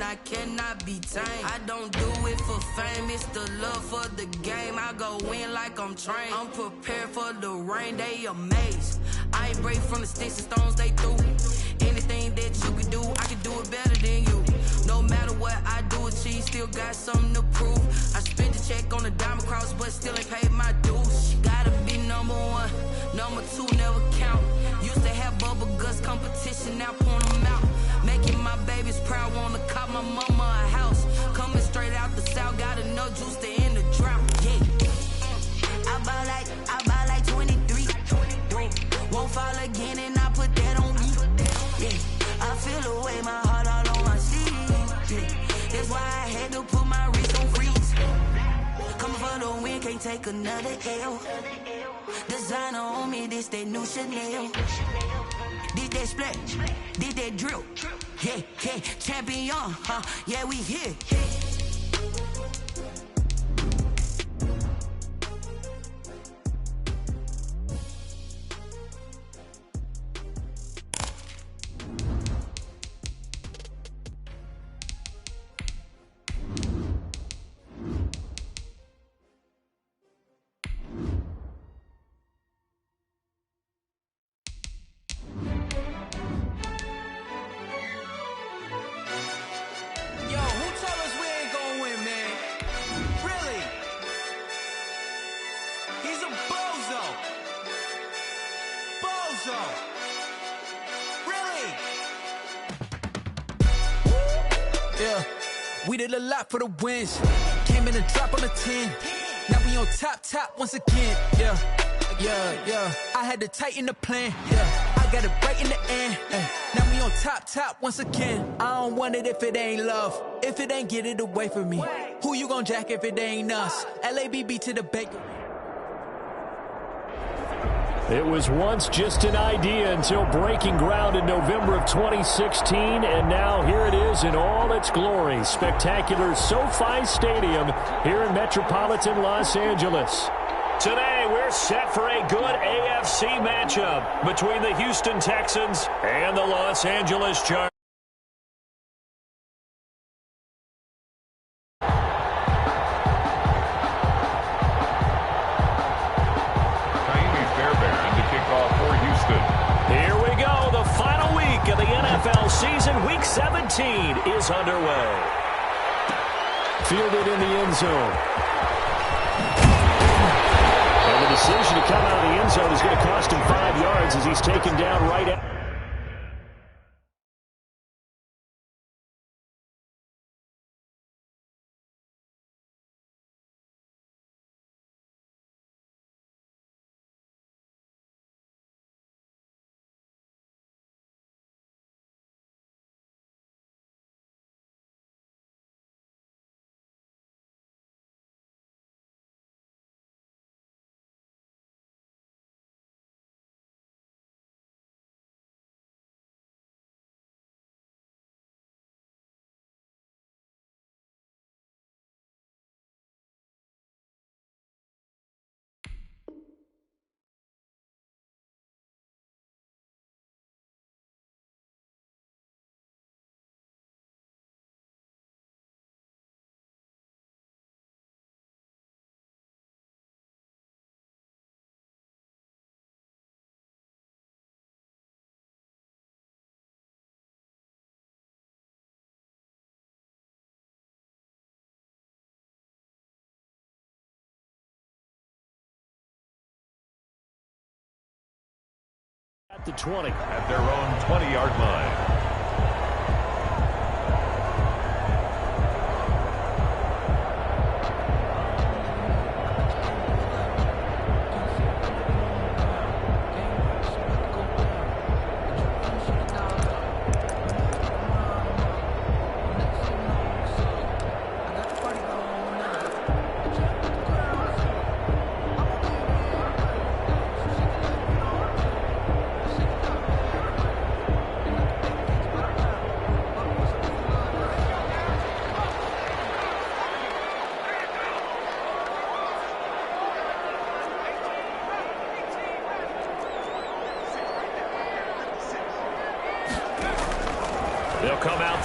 I cannot be tamed. I don't do it for fame, it's the love for the game. I go in like I'm trained. I'm prepared for the rain, they amazed. I ain't break from the sticks and stones they threw. Anything that you can do, I can do it better than you. No matter what I do, achieve, still got something to prove. I spent the check on the diamond cross, but still ain't paid my dues. Gotta be number one, number two never count. Used to have bubble guts competition, now point them out. Making my babies proud, wanna cop my mama a house. Coming straight out the south, got enough juice to end the drought. Yeah, I buy like 23. Won't fall again, and I put that on me. Yeah, I feel away, my heart all on my sleeve. Yeah, that's why I had to put my wrist on freeze. Coming for the win, can't take another L. Designer on me, this that new Chanel. Did that splash, did that drill. Yeah, yeah, champion, yeah, we here. We did a lot for the wins. Came in and drop on the 10. Now we on top once again. Yeah. I had to tighten the plan. Yeah, I got it right in the end. Now we on top once again. I don't want it if it ain't love. If it ain't, get it away from me. Who you gon' jack if it ain't us? LABB to the bakery. It was once just an idea until breaking ground in November of 2016, and now here it is in all its glory. Spectacular SoFi Stadium here in metropolitan Los Angeles. Today, we're set for a good AFC matchup between the Houston Texans and the Los Angeles Chargers. Here we go. The final week of the NFL season, Week 17, is underway. Fielded in the end zone. And the decision to come out of the end zone is going to cost him 5 yards as he's taken down right at... At the 20. At their own 20-yard line.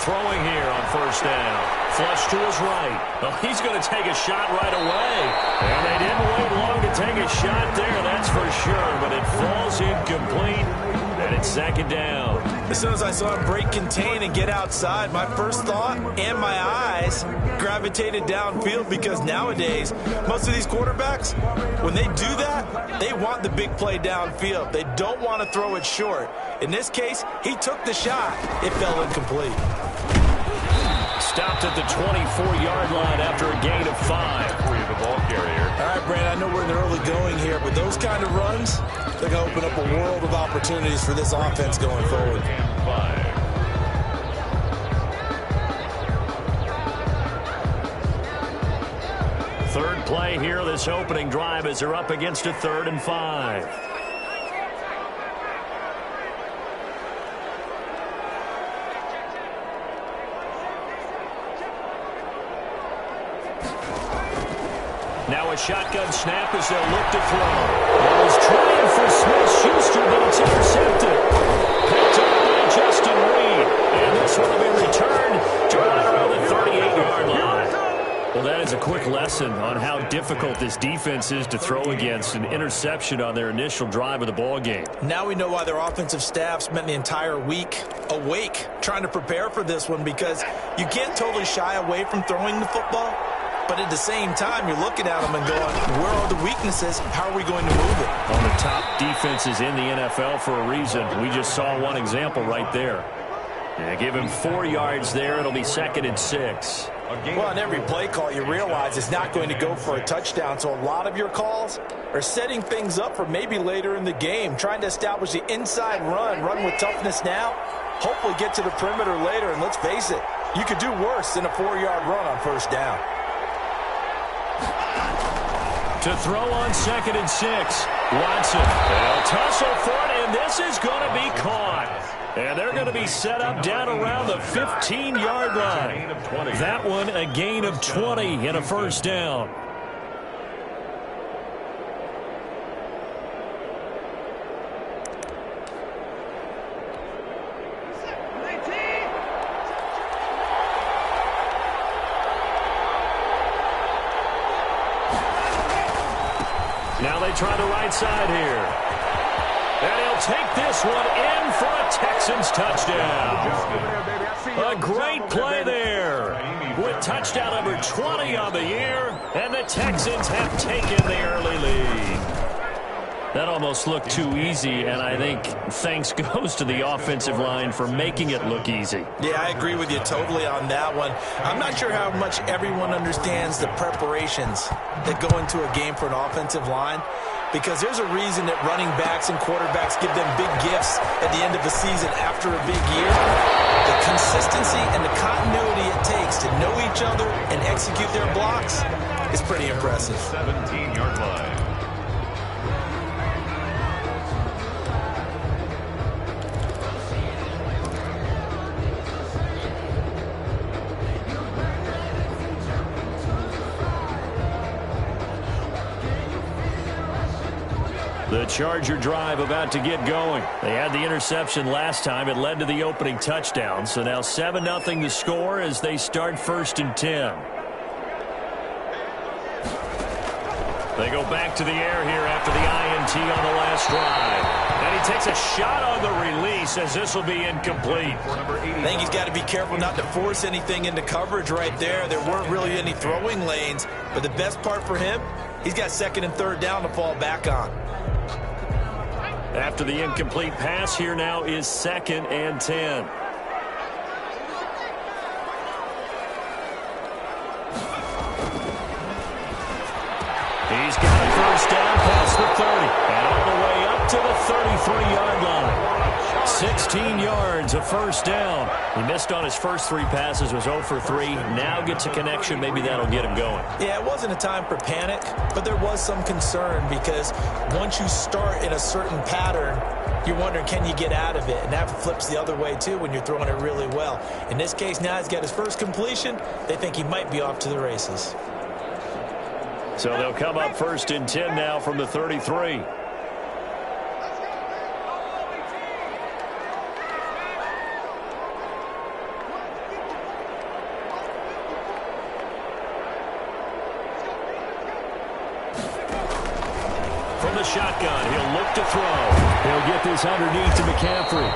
throwing here on first down. Flush to his right. Well, he's going to take a shot right away. And they didn't wait long to take a shot there, that's for sure. But it falls incomplete, and it's second down. As soon as I saw him break contain and get outside, my first thought and my eyes gravitated downfield, because nowadays, most of these quarterbacks, when they do that, they want the big play downfield. They don't want to throw it short. In this case, he took the shot. It fell incomplete. Stopped at the 24-yard line after a gain of 5. The ball carrier. All right, Brandon, I know we're in the early going here, but those kind of runs, they're going to open up a world of opportunities for this offense going forward. And 5. Third play here, this opening drive, as they're up against a 3rd and 5. Now a shotgun snap as they'll look to throw. It was trying for Smith-Schuster, but it's intercepted. Picked up by Justin Reed. And this one will be returned to right around the 38-yard line. Well, that is a quick lesson on how difficult this defense is to throw against. An interception on their initial drive of the ball game. Now we know why their offensive staff spent the entire week awake trying to prepare for this one, because you can't totally shy away from throwing the football. But at the same time, you're looking at them and going, where are the weaknesses? How are we going to move it? On the top defenses in the NFL for a reason. We just saw one example right there. Yeah, give him 4 yards there. It'll be 2nd and 6. Well, on every play call, you realize it's not going to go for a touchdown. So a lot of your calls are setting things up for maybe later in the game, trying to establish the inside run with toughness now, hopefully get to the perimeter later. And let's face it, you could do worse than a 4-yard run on first down. To throw on 2nd and 6. Watson. They'll tussle for it, and this is going to be caught. And they're going to be set up down around the 15-yard line. That one a gain of 20 and a first down. Now they try the right side here. And he'll take this one in for a Texans touchdown. A great play there. With touchdown number 20 on the year. And the Texans have taken the early lead. That almost looked too easy, and I think thanks goes to the offensive line for making it look easy. Yeah, I agree with you totally on that one. I'm not sure how much everyone understands the preparations that go into a game for an offensive line, because there's a reason that running backs and quarterbacks give them big gifts at the end of the season after a big year. The consistency and the continuity it takes to know each other and execute their blocks is pretty impressive. 17-yard line. The Charger drive about to get going. They had the interception last time. It led to the opening touchdown. So now 7-0 the score as they start 1st and 10. They go back to the air here after the INT on the last drive. And he takes a shot on the release as this will be incomplete. I think he's got to be careful not to force anything into coverage right there. There weren't really any throwing lanes. But the best part for him, he's got 2nd and 3rd down to fall back on. After the incomplete pass, here now is 2nd and 10. He's got a first down past the 30 and all the way up to the 33-yard line. 16 yards, a first down. He missed on his first 3 passes, was 0 for 3. Now gets a connection. Maybe that'll get him going. Yeah, it wasn't a time for panic, but there was some concern because once you start in a certain pattern, you're wondering, can you get out of it? And that flips the other way, too, when you're throwing it really well. In this case, now he's got his first completion. They think he might be off to the races. So they'll come up 1st and 10 now from the 33. from the shotgun. He'll look to throw. He'll get this underneath to McCaffrey.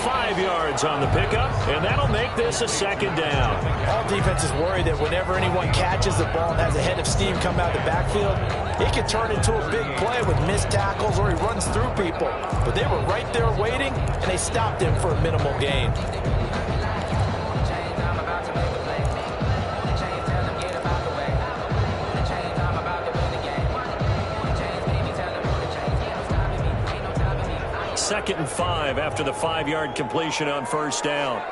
5 yards on the pickup, and that'll make this a second down. All defenses worry that whenever anyone catches the ball and has a head of steam come out of the backfield, it can turn into a big play with missed tackles or he runs through people. But they were right there waiting, and they stopped him for a minimal gain. Second and 5 after the 5-yard completion on first down.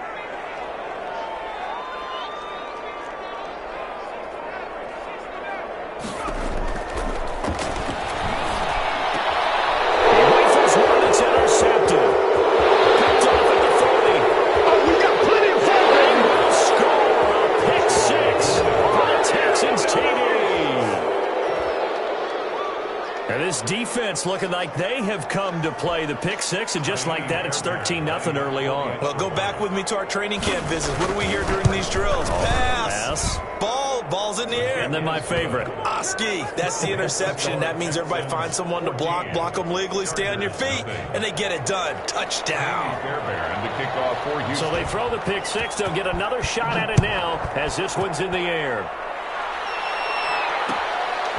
He rifles one that's intercepted. Picked off at the 40. Oh, we got plenty of fun. They will score a pick 6 for the Texans TD. And this defense looking like they have come to play the pick 6, and just like that, it's 13-0 early on. Well, go back with me to our training camp visits. What do we hear during these drills? Pass. Ball's in the air. And then my favorite. Oski, that's the interception. That means everybody finds someone to block them legally, stay on your feet, and they get it done. Touchdown. So they throw the pick 6. They'll get another shot at it now as this one's in the air.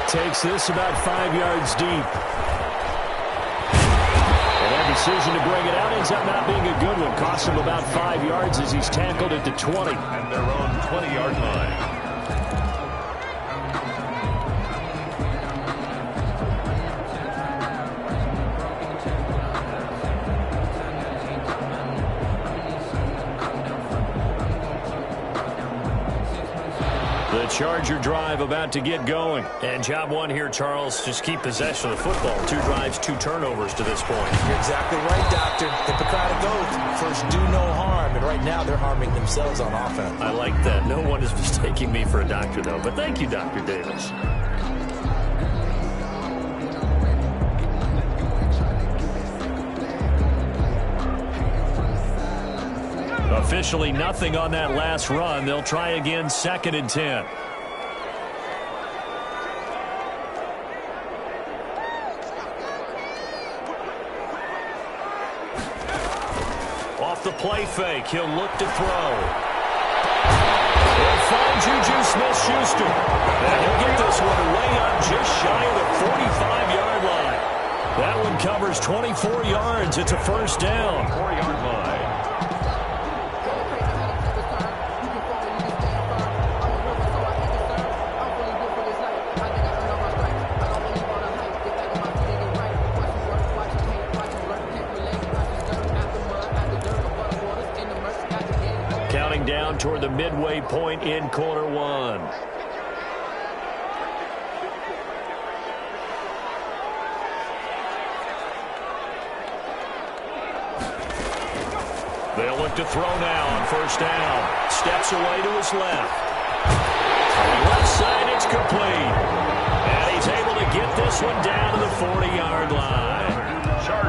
Takes this about 5 yards deep. And that decision to bring it out ends up not being a good one. Costs him about 5 yards as he's tackled at the 20. And their own 20-yard line. The Charger drive about to get going. And job one here, Charles, just keep possession of the football. 2 drives, 2 turnovers to this point. You're exactly right, Doctor. Hippocratic oath. First, do no harm. And right now, they're harming themselves on offense. I like that. No one is mistaking me for a doctor, though. But thank you, Dr. Davis. Officially nothing on that last run. They'll try again, 2nd and 10. Off the play fake, he'll look to throw. He'll find Juju Smith-Schuster. And he'll get this one way up just shy of the 45-yard line. That one covers 24 yards. It's a first down. 4-yard line. Counting down toward the midway point in quarter 1. They'll look to throw now on first down. Steps away to his left. On the left side, it's complete. And he's able to get this one down to the 40-yard line.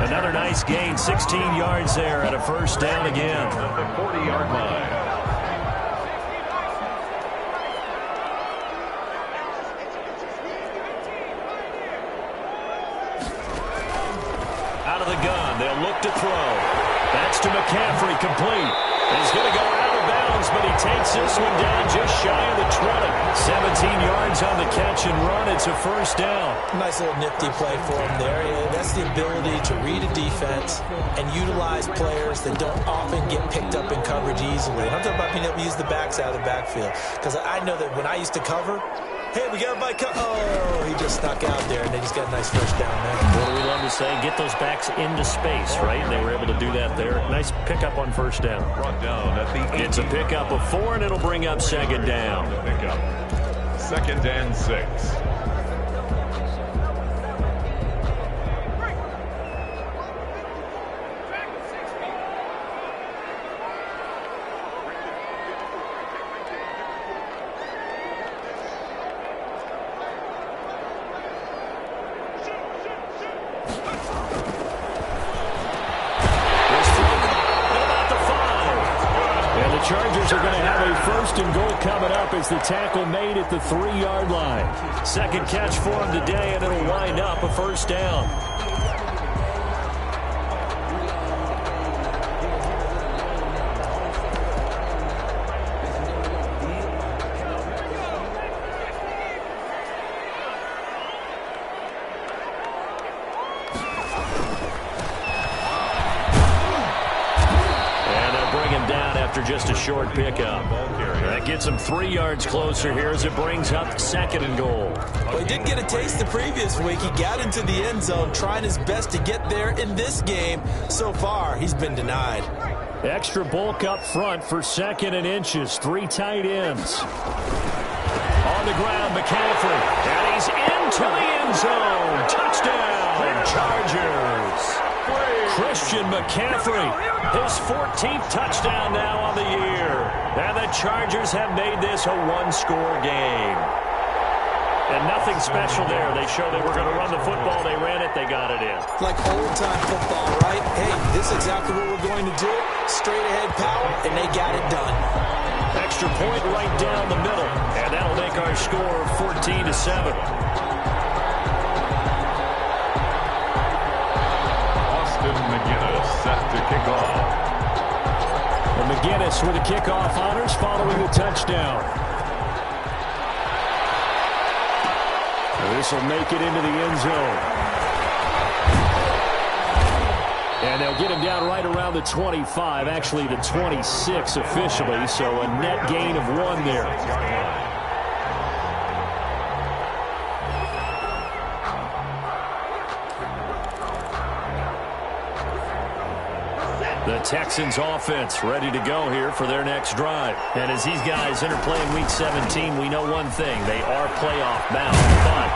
Another nice gain, 16 yards there at a first down again. At the 40-yard line. Out of the gun, they'll look to throw. That's to McCaffrey, complete. He's going to go out of bounds, but he takes this one down just shy of the 20. 17 yards on the catch and run. It's a first down. Nice little nifty play for him there. That's the ability to read a defense and utilize players that don't often get picked up in coverage easily. And I'm talking about being able to use the backs out of the backfield. Because I know that when I used to cover, hey, we got everybody oh, he just snuck out there, and they just got a nice first down there. What do we love to say? Get those backs into space, right? And they were able to do that there. Nice pickup on first down. Brought down at the 18. It's a pickup of 4, and it'll bring up second down. Pickup. 2nd and 6. Chargers are going to have a first and goal coming up as the tackle made at the 3-yard line. Second catch for him today, and it'll wind up a first down. Just a short pickup. That gets him 3 yards closer here as it brings up second and goal. Well, he did get a taste the previous week. He got into the end zone, trying his best to get there in this game. So far, he's been denied. Extra bulk up front for second and inches. 3 tight ends. On the ground, McCaffrey. And he's into the end zone. Touchdown, Chargers. Christian McCaffrey, his 14th touchdown now on the year. And the Chargers have made this a one-score game. And nothing special there. They showed they were going to run the football. They ran it. They got it in. Like old-time football, right? Hey, this is exactly what we're going to do. Straight-ahead power, and they got it done. Extra point right down the middle. And that'll make our score 14-7. McGinnis set to kick off. And McGinnis with the kickoff honors following the touchdown. This will make it into the end zone. And they'll get him down right around the 25, actually the 26 officially, so a net gain of 1 there. The Texans offense ready to go here for their next drive. And as these guys enter play in Week 17, we know one thing. They are playoff bound, but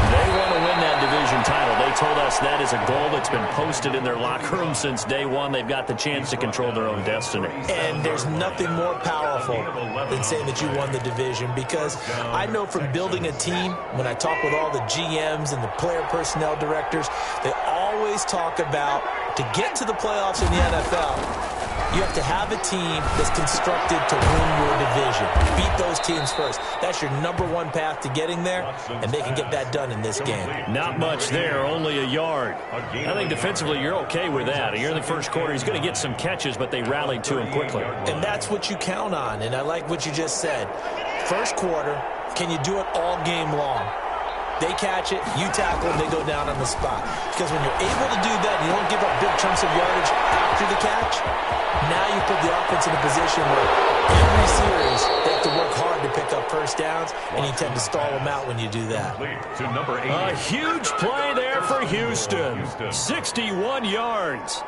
they want to win that division title. They told us that is a goal that's been posted in their locker room since day one. They've got the chance to control their own destiny. And there's nothing more powerful than saying that you won the division, because I know from building a team, when I talk with all the GMs and the player personnel directors, they always talk about, to get to the playoffs in the NFL, you have to have a team that's constructed to win your division. Beat those teams first. That's your #1 path to getting there, and they can get that done in this game. Not much there, only a yard. I think defensively you're okay with that. Here in the first quarter, he's going to get some catches, but they rallied to him quickly. And that's what you count on, and I like what you just said. First quarter, can you do it all game long? They catch it, you tackle, and they go down on the spot. Because when you're able to do that, you don't give up big chunks of yardage after the catch, now you put the offense in a position where every series they have to work hard to pick up first downs, and you tend to stall them out when you do that. To number 8. A huge play there for Houston. 61 yards.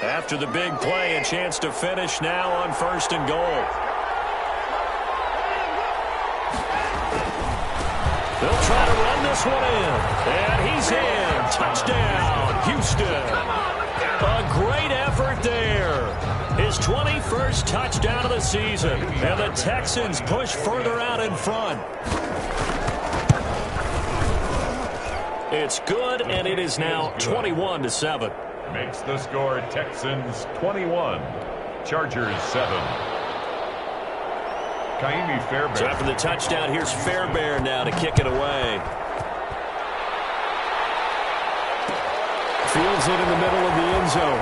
After the big play, a chance to finish now on first and goal. They'll try to run this one in. And he's in. Touchdown, Houston. A great effort there. His 21st touchdown of the season. And the Texans push further out in front. It's good, and it is now 21-7. Makes the score Texans 21, Chargers 7. Kaimi Fairbairn. So after the touchdown, here's Fairbairn now to kick it away. Fields it in the middle of the end zone.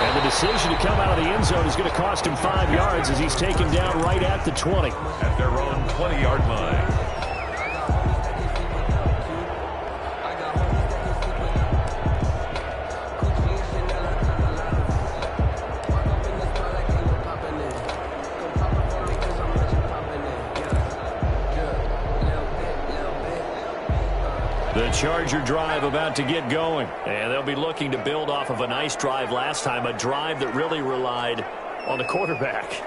And the decision to come out of the end zone is going to cost him 5 yards as he's taken down right at the 20. At their own 20-yard line. The Charger drive about to get going. And they'll be looking to build off of a nice drive last time, a drive that really relied on the quarterback.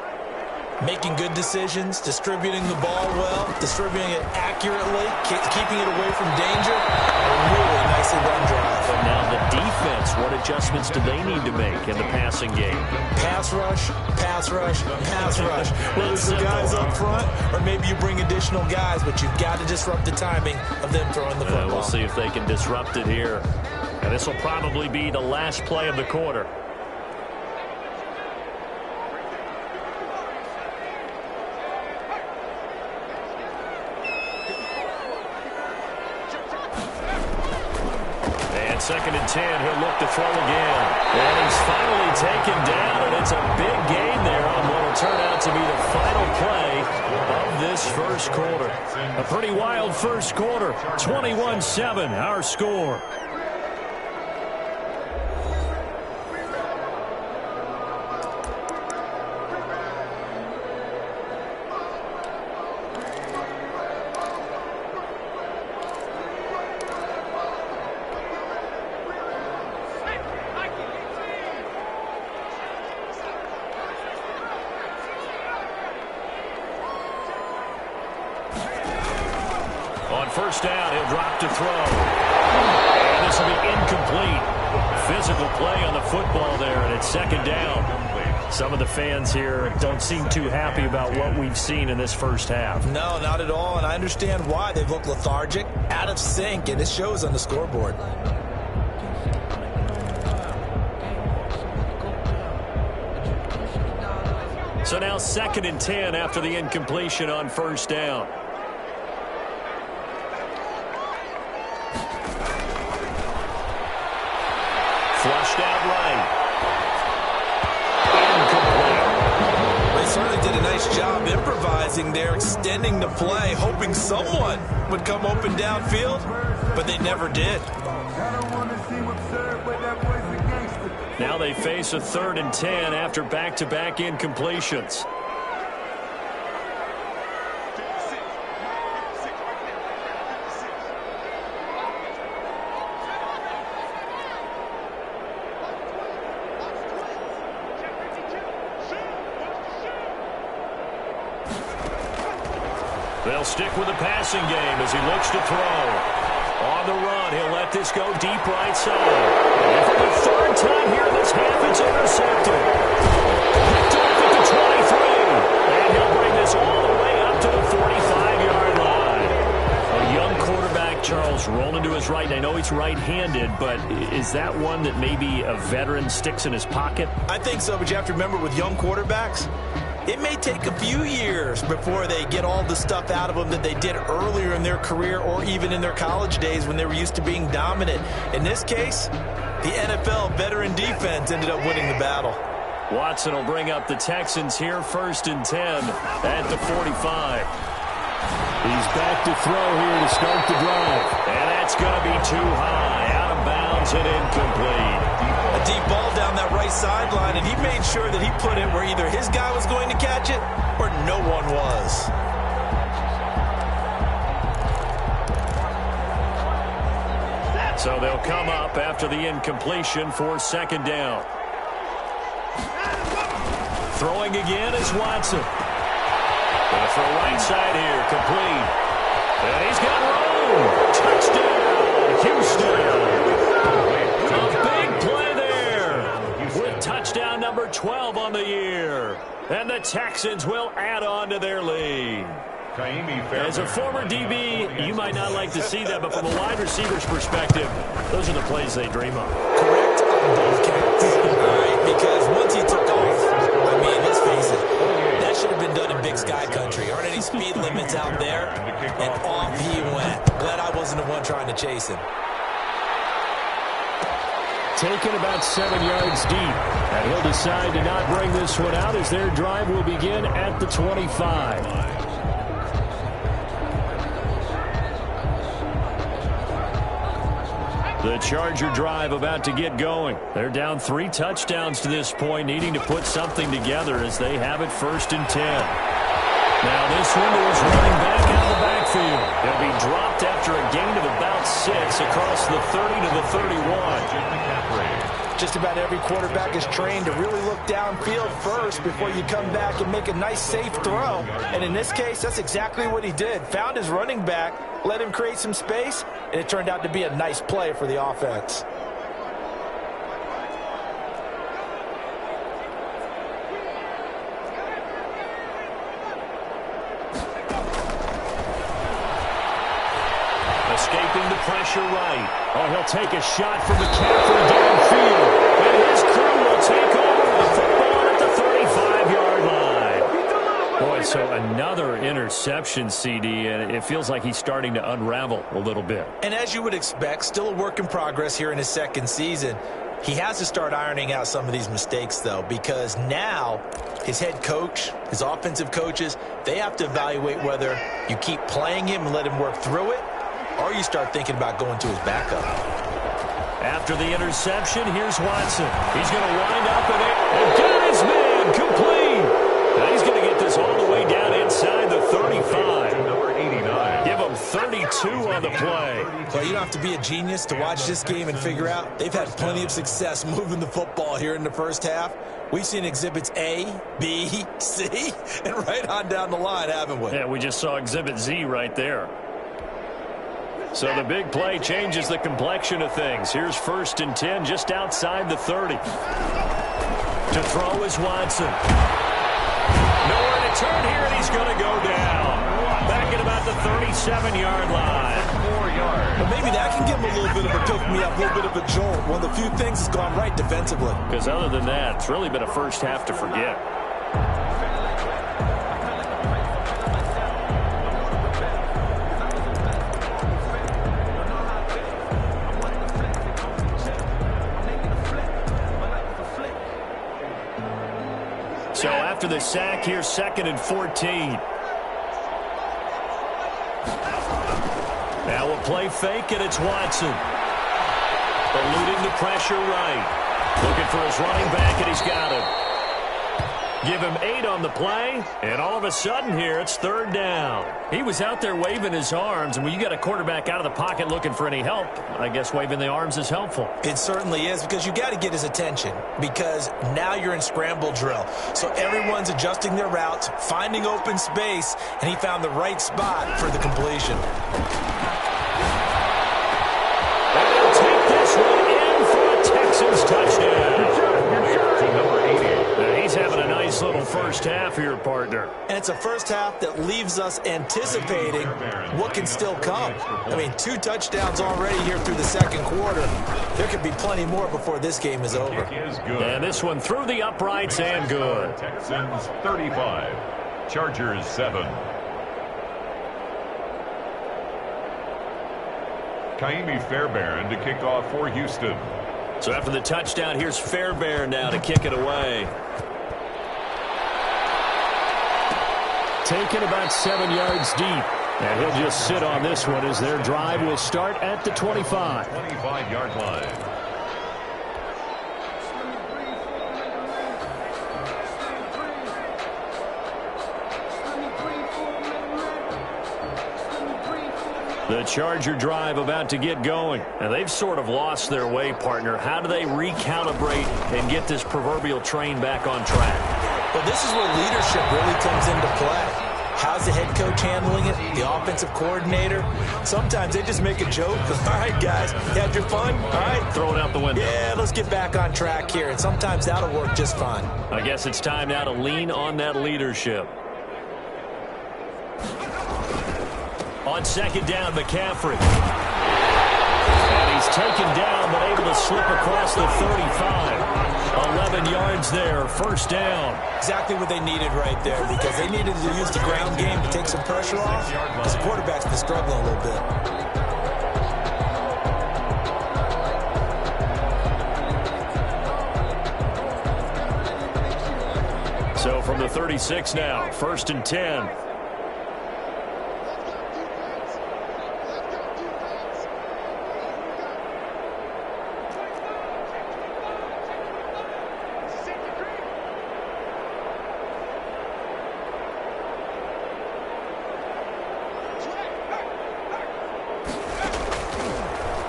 Making good decisions, distributing the ball well, distributing it accurately, keeping it away from danger. A really nicely run drive. But now the defense, what adjustments do they need to make in the passing game? Pass rush, pass rush, pass rush. Whether it's the guys up front or maybe you bring additional guys, but you've got to disrupt the timing of them throwing the football. We'll see if they can disrupt it here. And this will probably be the last play of the quarter. 2nd and 10, he'll look to throw again. And he's finally taken down, and it's a big gain there on what will turn out to be the final play of this first quarter. A pretty wild first quarter. 21-7, our score. First down, he'll drop to throw. And this will be incomplete. Physical play on the football there, and it's 2nd down. Some of the fans here don't seem too happy about what we've seen in this first half. No, not at all, and I understand why. They've looked lethargic, out of sync, and it shows on the scoreboard. So now 2nd and 10 after the incompletion on first down. Flushed out right. Incomplete. They certainly did a nice job improvising there, extending the play, hoping someone would come open downfield, but they never did. Now they face a 3rd and 10 after back-to-back incompletions. They'll stick with the passing game as he looks to throw. On the run, he'll let this go deep right side. And for the 3rd time here in this half, it's intercepted. Picked off at the 23. And he'll bring this all the way up to the 45-yard line. A young quarterback, Charles, rolling to his right. I know he's right-handed, but is that one that maybe a veteran sticks in his pocket? I think so, but you have to remember with young quarterbacks, it may take a few years before they get all the stuff out of them that they did earlier in their career or even in their college days when they were used to being dominant. In this case, the NFL veteran defense ended up winning the battle. Watson will bring up the Texans here, 1st and 10 at the 45. He's back to throw here to start the drive. And that's going to be too high, out of bounds and incomplete. A deep ball down that right sideline, and he made sure that he put it where either his guy was going to catch it or no one was. So they'll come up after the incompletion for 2nd down. Throwing again is Watson. And for a right side here, complete. And he's got room. Touchdown, Houston. A big play there with touchdown number 12 on the year. And the Texans will add on to their lead. As a former DB, you might not like to see that, but from a wide receiver's perspective, those are the plays they dream of. Correct on both counts. All right, because once he took off, I mean, let's face it, that should have been done in Big Sky country. Aren't any speed limits out there? And off he went. Glad I wasn't the one trying to chase him. Taken about 7 yards deep. And he'll decide to not bring this one out as their drive will begin at the 25. The Charger drive about to get going. They're down 3 touchdowns to this point, needing to put something together as they have it 1st and 10. Now this one is running back out of the backfield. He'll be dropped after a gain of about 6 across the 30 to the 31. Just about every quarterback is trained to really look downfield first before you come back and make a nice, safe throw. And in this case, that's exactly what he did. Found his running back, let him create some space, and it turned out to be a nice play for the offense. Escaping the pressure right. Oh, he'll take a shot from McCaffrey downfield. And his crew will take over the football at the 35-yard line. Boy, So another interception, CD, and it feels like he's starting to unravel a little bit. And as you would expect, still a work in progress here in his second season. He has to start ironing out some of these mistakes, though, because now his head coach, his offensive coaches, they have to evaluate whether you keep playing him and let him work through it, or you start thinking about going to his backup. After the interception, here's Watson. He's going to wind up and got his man complete. Now he's going to get this all the way down inside the 35. Number 89. Give him 32 on the play. Well, you don't have to be a genius to watch this game and figure out they've had plenty of success moving the football here in the first half. We've seen exhibits A, B, C, and right on down the line, haven't we? Yeah, we just saw exhibit Z right there. So the big play changes the complexion of things. Here's 1st and 10 just outside the 30. To throw is Watson. Nowhere to turn here, and he's going to go down. Back at about the 37-yard line. 4 yards. Well, maybe that can give him a little bit of a pick-me-up, a little bit of a jolt. One of the few things that's gone right defensively. Because other than that, it's really been a first half to forget. So after the sack, here's 2nd and 14. Now a play fake, and it's Watson. Eluding the pressure right. Looking for his running back, and he's got him. Give him 8 on the play, and all of a sudden here, it's 3rd down. He was out there waving his arms, and when you got a quarterback out of the pocket looking for any help, I guess waving the arms is helpful. It certainly is, because you got to get his attention, because now you're in scramble drill. So everyone's adjusting their routes, finding open space, and he found the right spot for the completion. And they'll take this one in for a Texans touchdown. He's having a nice little first half here, partner. And it's a first half that leaves us anticipating what can still come. I mean, 2 touchdowns already here through the second quarter. There could be plenty more before this game is over. And this one through the uprights and good. Texans 35, Chargers 7. Kaimi Fairbairn to kick off for Houston. So after the touchdown, here's Fairbairn now to kick it away. Taken about 7 yards deep. And he'll just sit on this one as their drive will start at the 25. 25-yard line. The Charger drive about to get going. And they've sort of lost their way, partner. How do they recalibrate and get this proverbial train back on track? Well, this is where leadership really comes into play. How's the head coach handling it? The offensive coordinator? Sometimes they just make a joke. All right, guys, you had your fun? All right. Throw it out the window. Yeah, let's get back on track here. And sometimes that'll work just fine. I guess it's time now to lean on that leadership. On 2nd down, McCaffrey. And he's taken down, but able to slip across the 35. 11 yards there, 1st down. Exactly what they needed right there, because they needed to use the ground game to take some pressure off, because the quarterback's been struggling a little bit. So from the 36 now, 1st and 10.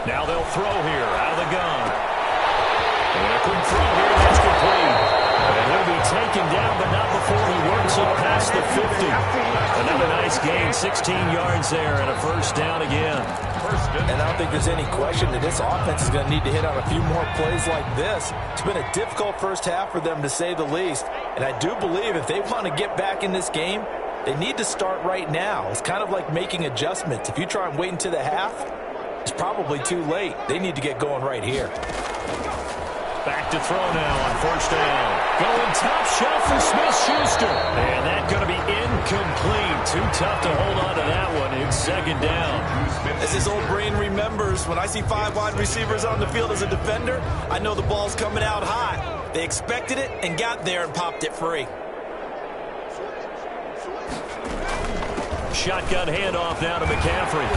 Now they'll throw here out of the gun. And a quick throw here, that's complete. And he'll be taken down, but not before he works it past the 50. Another nice gain, 16 yards there, and a 1st down again. And I don't think there's any question that this offense is going to need to hit on a few more plays like this. It's been a difficult first half for them, to say the least. And I do believe if they want to get back in this game, they need to start right now. It's kind of like making adjustments. If you try and wait until the half, it's probably too late. They need to get going right here. Back to throw now on 1st down. Going top shelf for Smith-Schuster. And that's going to be tough to hold on to that one. It's second down. As his old brain remembers, when I see 5 wide receivers on the field as a defender, I know the ball's coming out high. They expected it and got there and popped it free. Shotgun handoff now to McCaffrey.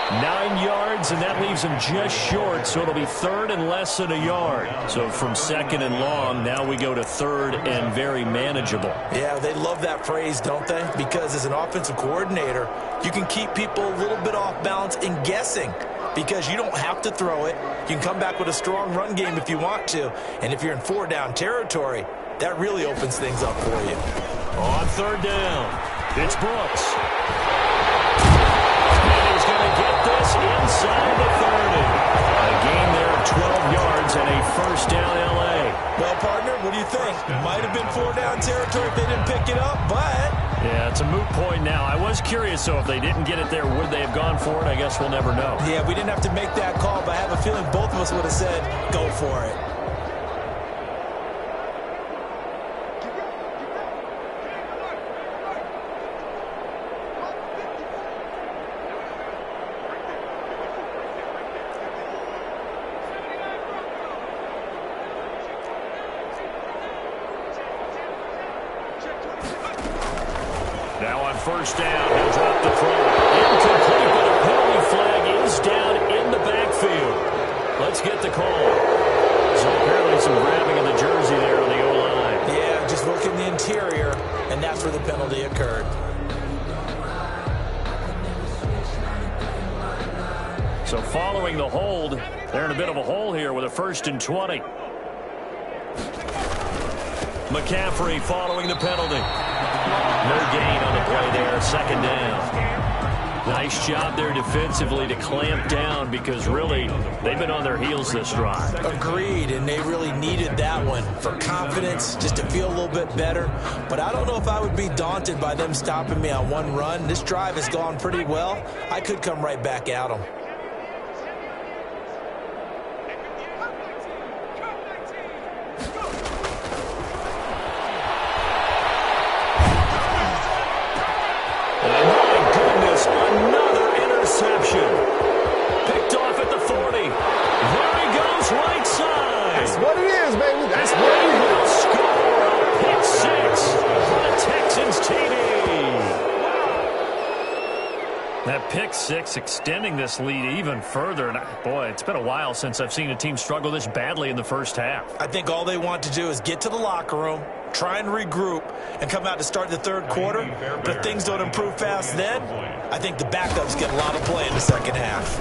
9 yards, and that leaves him just short, so it'll be third and less than a yard. So from second and long, now we go to third and very manageable. Yeah, they love that phrase, don't they? Because as an offensive coordinator, you can keep people a little bit off balance and guessing because you don't have to throw it. You can come back with a strong run game if you want to. And if you're in 4-down territory, that really opens things up for you. On third down, it's Brooks. Going to get this inside the 30. A gain there of 12 yards and a first down L.A. Well, partner, what do you think? Might have been 4-down territory if they didn't pick it up, but... Yeah, it's a moot point now. I was curious, so if they didn't get it there, would they have gone for it? I guess we'll never know. Yeah, we didn't have to make that call, but I have a feeling both of us would have said, go for it. First down, he'll drop the throw. Incomplete, but a penalty flag is down in the backfield. Let's get the call. So apparently some grabbing of the jersey there on the O-line. Yeah, just look in the interior, and that's where the penalty occurred. So following the hold, they're in a bit of a hole here with a 1st and 20. McCaffrey following the penalty. No gain on the play there, second down. Nice job there defensively to clamp down because really they've been on their heels this drive. Agreed, and they really needed that one for confidence, just to feel a little bit better. But I don't know if I would be daunted by them stopping me on one run. This drive has gone pretty well. I could come right back at them. Pick six, extending this lead even further. And boy, it's been a while since I've seen a team struggle this badly in the first half. I think all they want to do is get to the locker room, try and regroup, and come out to start the third quarter. But if things don't improve fast then, I think the backups get a lot of play in the second half.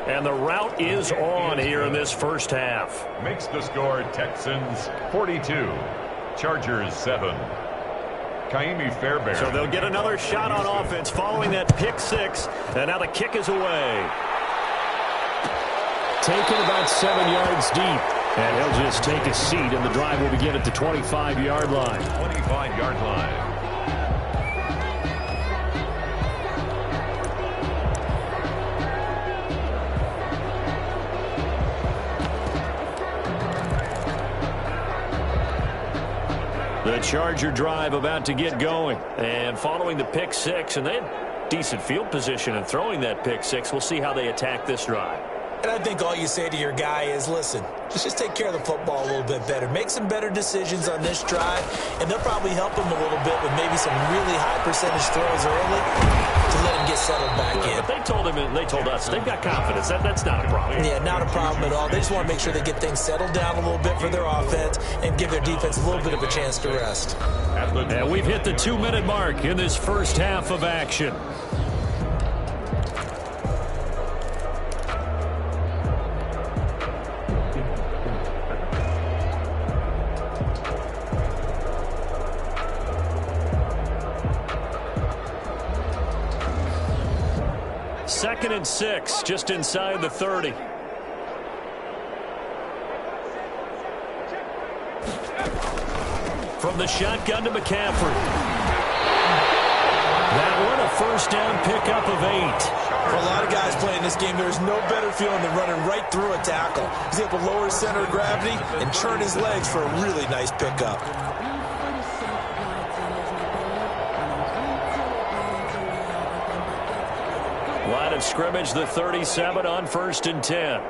And the route is on here in this first half. Makes the score Texans 42, Chargers 7. Fairbairn. So they'll get another shot on offense following that pick six. And now the kick is away. Taken about 7 yards deep. And he'll just take a seat, and the drive will begin at the 25-yard line. 25-yard line. The Charger drive about to get going. And following the pick six, and they had decent field position in throwing that pick six. We'll see how they attack this drive. And I think all you say to your guy is, listen, just take care of the football a little bit better. Make some better decisions on this drive, and they'll probably help him a little bit with maybe some really high percentage throws early to let him get settled back in. But they told him, and they told us, they've got confidence. That's not a problem. Yeah, not a problem at all. They just want to make sure they get things settled down a little bit for their offense and give their defense a little bit of a chance to rest. And we've hit the 2-minute mark in this first half of action. Second and 6, just inside the 30. From the shotgun to McCaffrey. That one, a first down pickup of 8. For a lot of guys playing this game, there's no better feeling than running right through a tackle. He's able to lower his center of gravity and turn his legs for a really nice pickup. Line of scrimmage, the 37 on 1st and 10.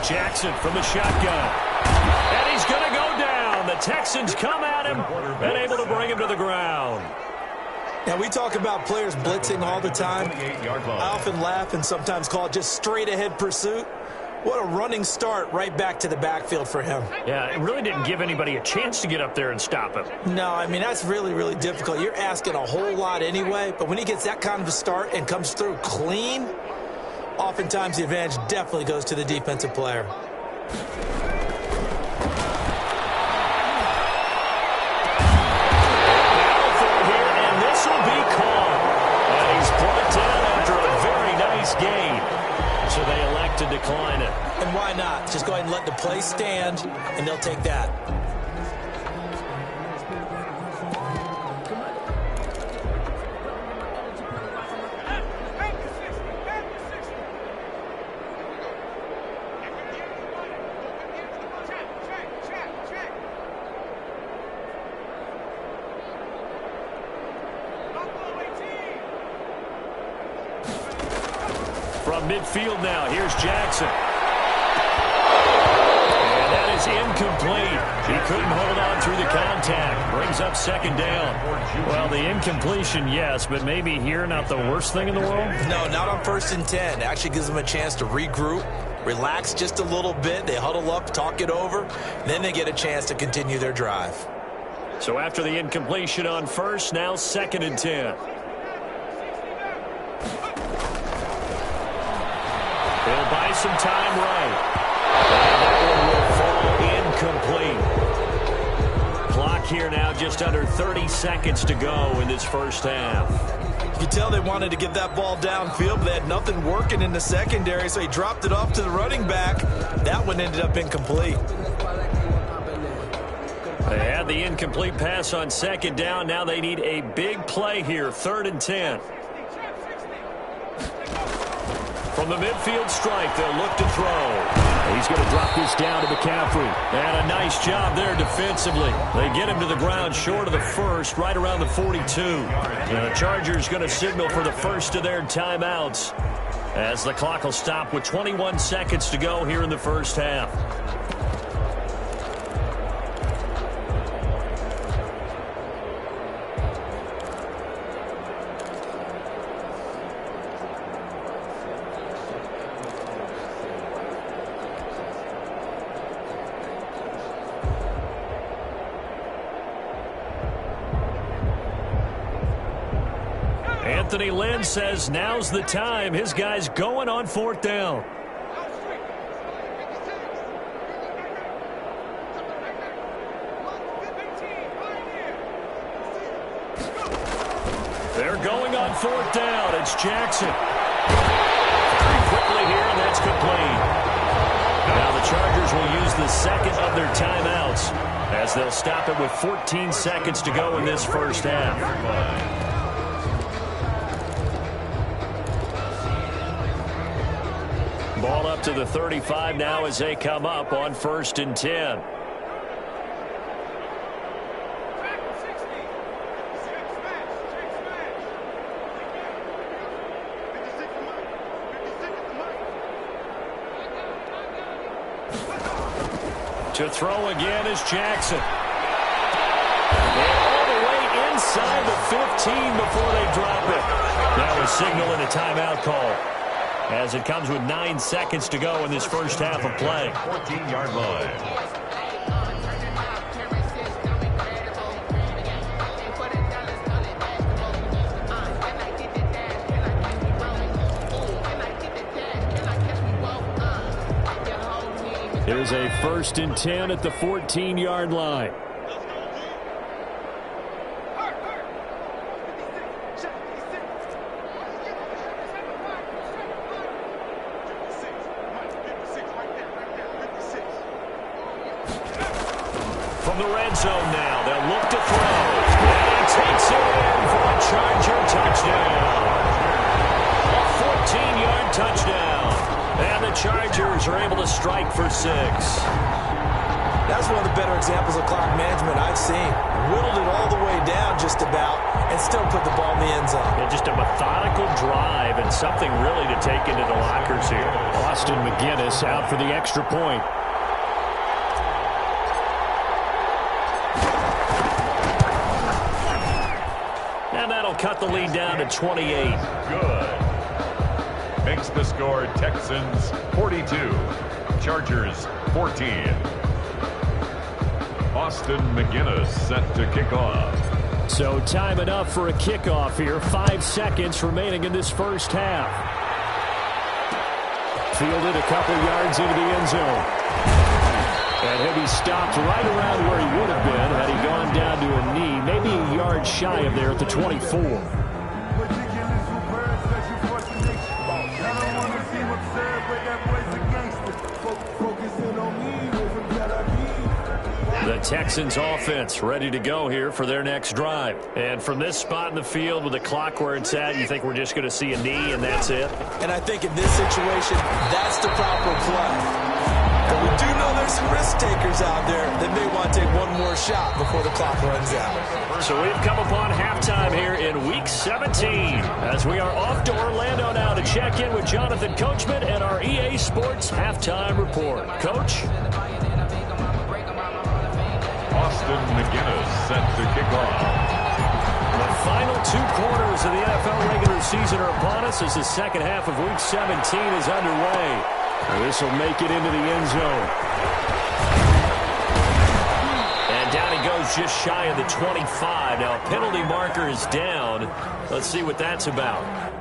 Jackson from the shotgun. And he's going to go down. The Texans come at him and able to bring him to the ground. Now, we talk about players blitzing all the time. I often laugh and sometimes call it just straight-ahead pursuit. What a running start right back to the backfield for him. Yeah, it really didn't give anybody a chance to get up there and stop him. No, I mean, that's really, really difficult. You're asking a whole lot anyway, but when he gets that kind of a start and comes through clean, oftentimes the advantage definitely goes to the defensive player. Gain. So they elect to decline it. And why not? Just go ahead and let the play stand, and they'll take that. From midfield now, here's Jackson. And that is incomplete. He couldn't hold on through the contact. Brings up 2nd down. Well, the incompletion, yes, but maybe here not the worst thing in the world? No, not on 1st and 10. Actually gives them a chance to regroup, relax just a little bit. They huddle up, talk it over. Then they get a chance to continue their drive. So after the incompletion on 1st, now 2nd and 10. He'll buy some time right. And that one will fall incomplete. Clock here now, just under 30 seconds to go in this first half. You could tell they wanted to get that ball downfield, but they had nothing working in the secondary, so he dropped it off to the running back. That one ended up incomplete. They had the incomplete pass on 2nd down. Now they need a big play here, 3rd and 10. From the midfield strike, they'll look to throw. He's going to drop this down to McCaffrey. And a nice job there defensively. They get him to the ground short of the 1st, right around the 42. And the Chargers going to signal for the first of their timeouts as the clock will stop with 21 seconds to go here in the first half. Anthony Lynn says now's the time. His guy's going on 4th down. They're going on 4th down. It's Jackson. Very quickly here, and that's complete. Now the Chargers will use the 2nd of their timeouts as they'll stop it with 14 seconds to go in this first half. Ball up to the 35 now as they come up on 1st and 10. To throw again is Jackson. And all the way inside the 15 before they drop it. Now a signal and a timeout call, as it comes with 9 seconds to go in this first half of play. 14-yard line. Here's a 1st and 10 at the 14-yard line. From the red zone now, they'll look to throw. And he takes it in. Charger touchdown. A 14-yard touchdown. And the Chargers are able to strike for 6. That's one of the better examples of clock management I've seen. Whittled it all the way down just about and still put the ball in the end zone. Yeah, just a methodical drive and something really to take into the lockers here. Austin McGinnis out for the extra point. And that'll cut the lead down to 28. Good. Makes the score Texans 42, Chargers 14. Austin McGinnis set to kick off. So time enough for a kickoff here. 5 seconds remaining in this first half. Fielded a couple yards into the end zone. And he'll be stopped right around where he would have been had he gone down to a knee, maybe a yard shy of there at the 24. The Texans offense ready to go here for their next drive. And from this spot in the field with the clock where it's at, you think we're just going to see a knee and that's it? And I think in this situation, that's the proper play. But we do know there's some risk takers out there that may want to take one more shot before the clock runs out. So we've come upon halftime here in Week 17 as we are off to Orlando now to check in with Jonathan Coachman and our EA Sports Halftime Report. Coach? Austin McGinnis set to kick off. The final 2 quarters of the NFL regular season are upon us as the second half of Week 17 is underway. This will make it into the end zone. And down he goes just shy of the 25. Now a penalty marker is down. Let's see what that's about.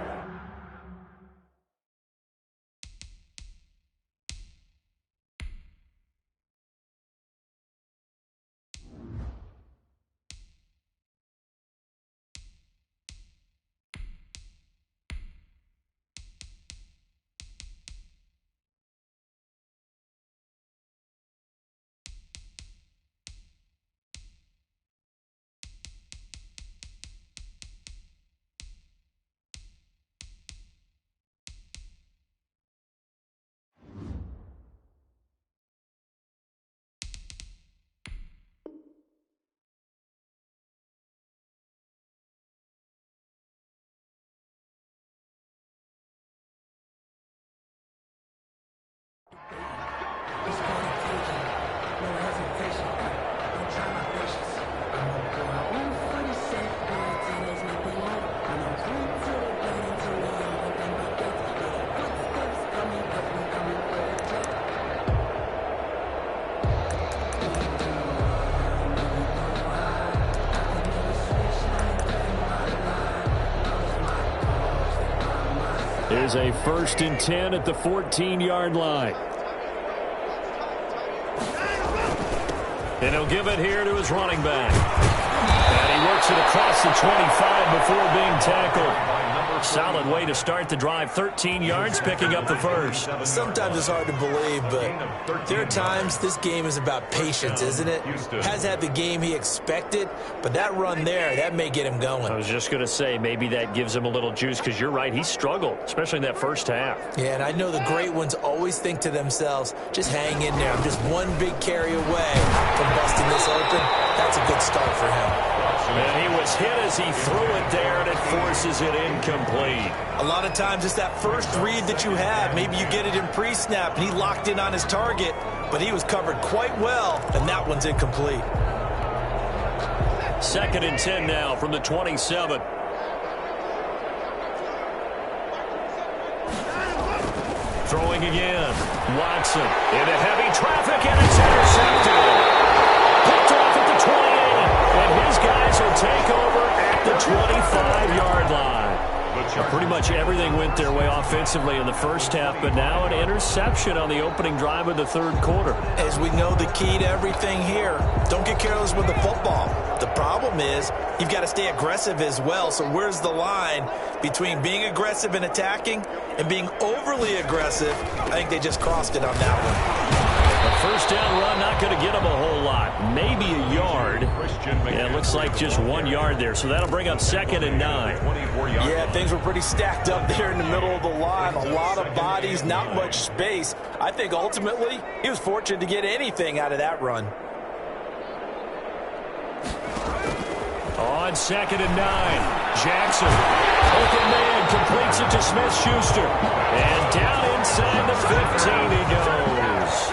Here's a 1st and 10 at the 14-yard line. And he'll give it here to his running back. And he works it across the 25 before being tackled. Solid way to start the drive. 13 yards, picking up the first. Sometimes it's hard to believe, but there are times this game is about patience, isn't it? Has had the game he expected, but that run there, that may get him going. I was just going to say, maybe that gives him a little juice, because you're right, he struggled, especially in that first half. Yeah, and I know the great ones always think to themselves, just hang in there. I'm just one big carry away from busting this open. That's a good start for him. And he was hit as he threw it there, and it forces it incomplete. A lot of times it's that first read that you have. Maybe you get it in pre-snap, and he locked in on his target, but he was covered quite well, and that one's incomplete. 2nd and 10 now from the 27. Throwing again. Watson into heavy traffic, and it's intercepted. Picked off at the 28. And his guys will take over at the 25-yard line. Pretty much everything went their way offensively in the first half, but now an interception on the opening drive of the 3rd quarter. As we know, the key to everything here, don't get careless with the football. The problem is you've got to stay aggressive as well. So where's the line between being aggressive and attacking and being overly aggressive? I think they just crossed it on that one. A 1st down run, not going to get him a whole lot. Maybe a yard. Yeah, it looks like just 1 yard there, so that'll bring up 2nd and 9. Yeah, things were pretty stacked up there in the middle of the line. A lot of bodies, not much space. I think ultimately he was fortunate to get anything out of that run. On 2nd and 9, Jackson, open man, completes it to Smith-Schuster. And down inside the 15 he goes.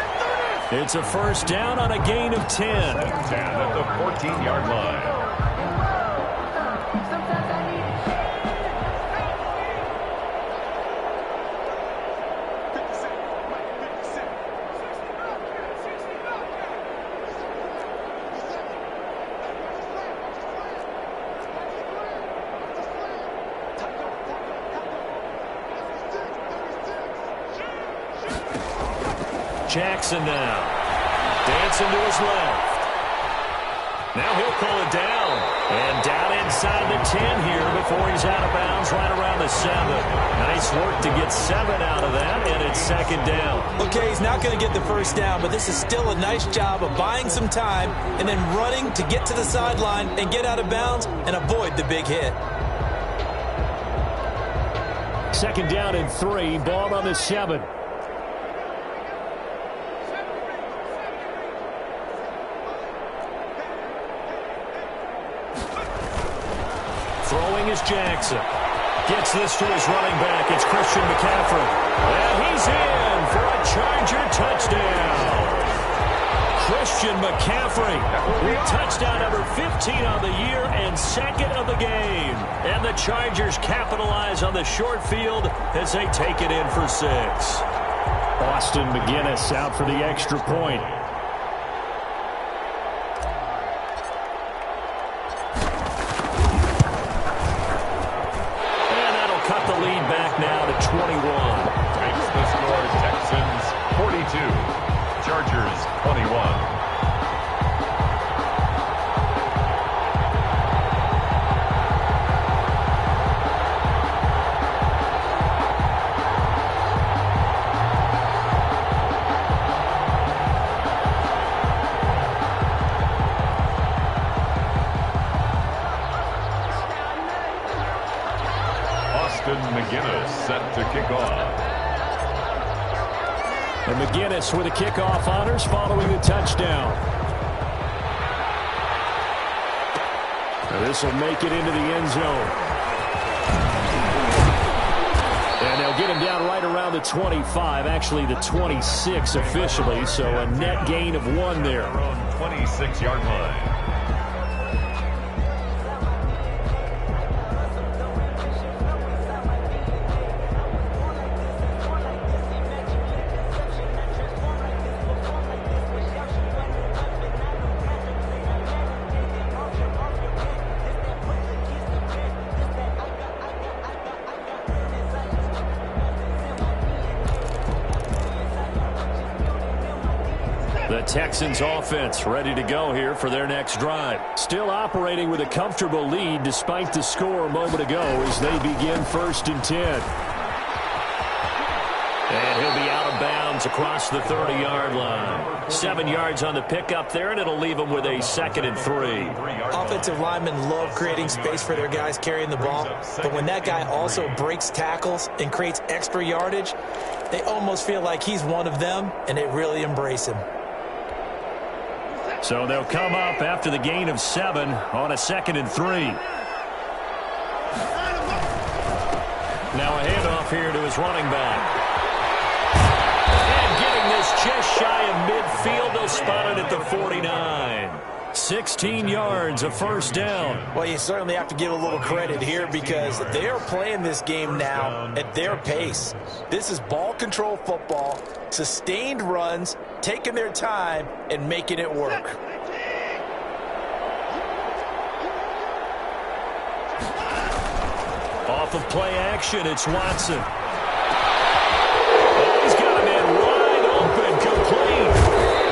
It's a first down on a gain of 10. 10 at the 14-yard line. Jackson now. Dancing to his left. Now he'll pull it down. And down inside the 10 here before he's out of bounds right around the 7. Nice work to get 7 out of that, and it's 2nd down. Okay, he's not going to get the first down, but this is still a nice job of buying some time and then running to get to the sideline and get out of bounds and avoid the big hit. 2nd down and 3, ball on the 7. Throwing is Jackson. Gets this to his running back. It's Christian McCaffrey. And he's in for a Charger touchdown. Christian McCaffrey with touchdown number 15 on the year and 2nd of the game. And the Chargers capitalize on the short field as they take it in for 6. Austin McGinnis out for the extra point. Now to 21. Makes the score Texans 42, Chargers 21. McGinnis set to kick off. And McGinnis with the kickoff honors following the touchdown. Now this will make it into the end zone. And they'll get him down right around the 25, actually the 26 officially, so a net gain of 1 there. 26-yard line. The Texans offense ready to go here for their next drive. Still operating with a comfortable lead despite the score a moment ago as they begin 1st and 10. And he'll be out of bounds across the 30-yard line. 7 yards on the pickup there, and it'll leave him with a 2nd and 3. Offensive linemen love creating space for their guys carrying the ball, but when that guy also breaks tackles and creates extra yardage, they almost feel like he's one of them, and they really embrace him. So they'll come up after the gain of 7 on a 2nd and 3. Now a handoff here to his running back. And getting this just shy of midfield, they'll spot it at the 49. 16 yards, a first down. Well, you certainly have to give a little credit here because they are playing this game now at their pace. This is ball control football, sustained runs, taking their time, and making it work. Off of play action, it's Watson. He's got a man wide open, complete.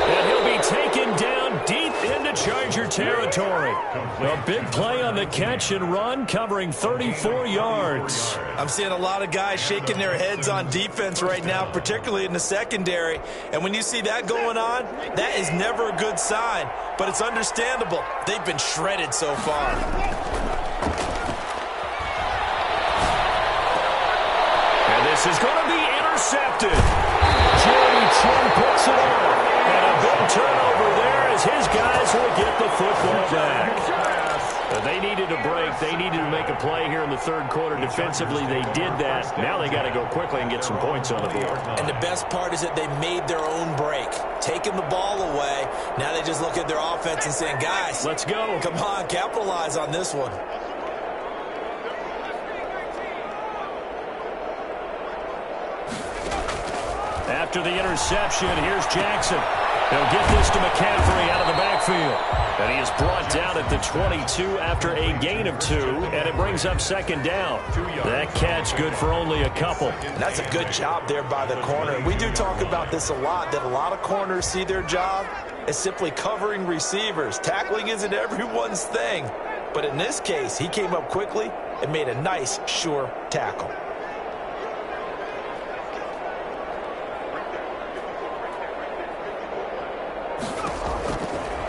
And he'll be taken down deep into Charger territory. A big play on the catch and run, covering 34 yards. I'm seeing a lot of guys shaking their heads on defense right now, particularly in the secondary. And when you see that going on, that is never a good sign. But it's understandable. They've been shredded so far. And this is going to be intercepted. Jeremy Chin picks it up. And a big turnover there as his guys will get the football back. They needed a break. They needed to make a play here in the third quarter. Defensively, they did that. Now they got to go quickly and get some points on the board. And the best part is that they made their own break. Taking the ball away. Now they just look at their offense and saying, guys, let's go. Come on, capitalize on this one. After the interception, here's Jackson. He'll get this to McCaffrey out of the backfield. And he is brought down at the 22 after a gain of 2, and it brings up second down. That catch good for only a couple. That's a good job there by the corner. We do talk about this a lot, that a lot of corners see their job as simply covering receivers. Tackling isn't everyone's thing. But in this case, he came up quickly and made a nice, sure tackle.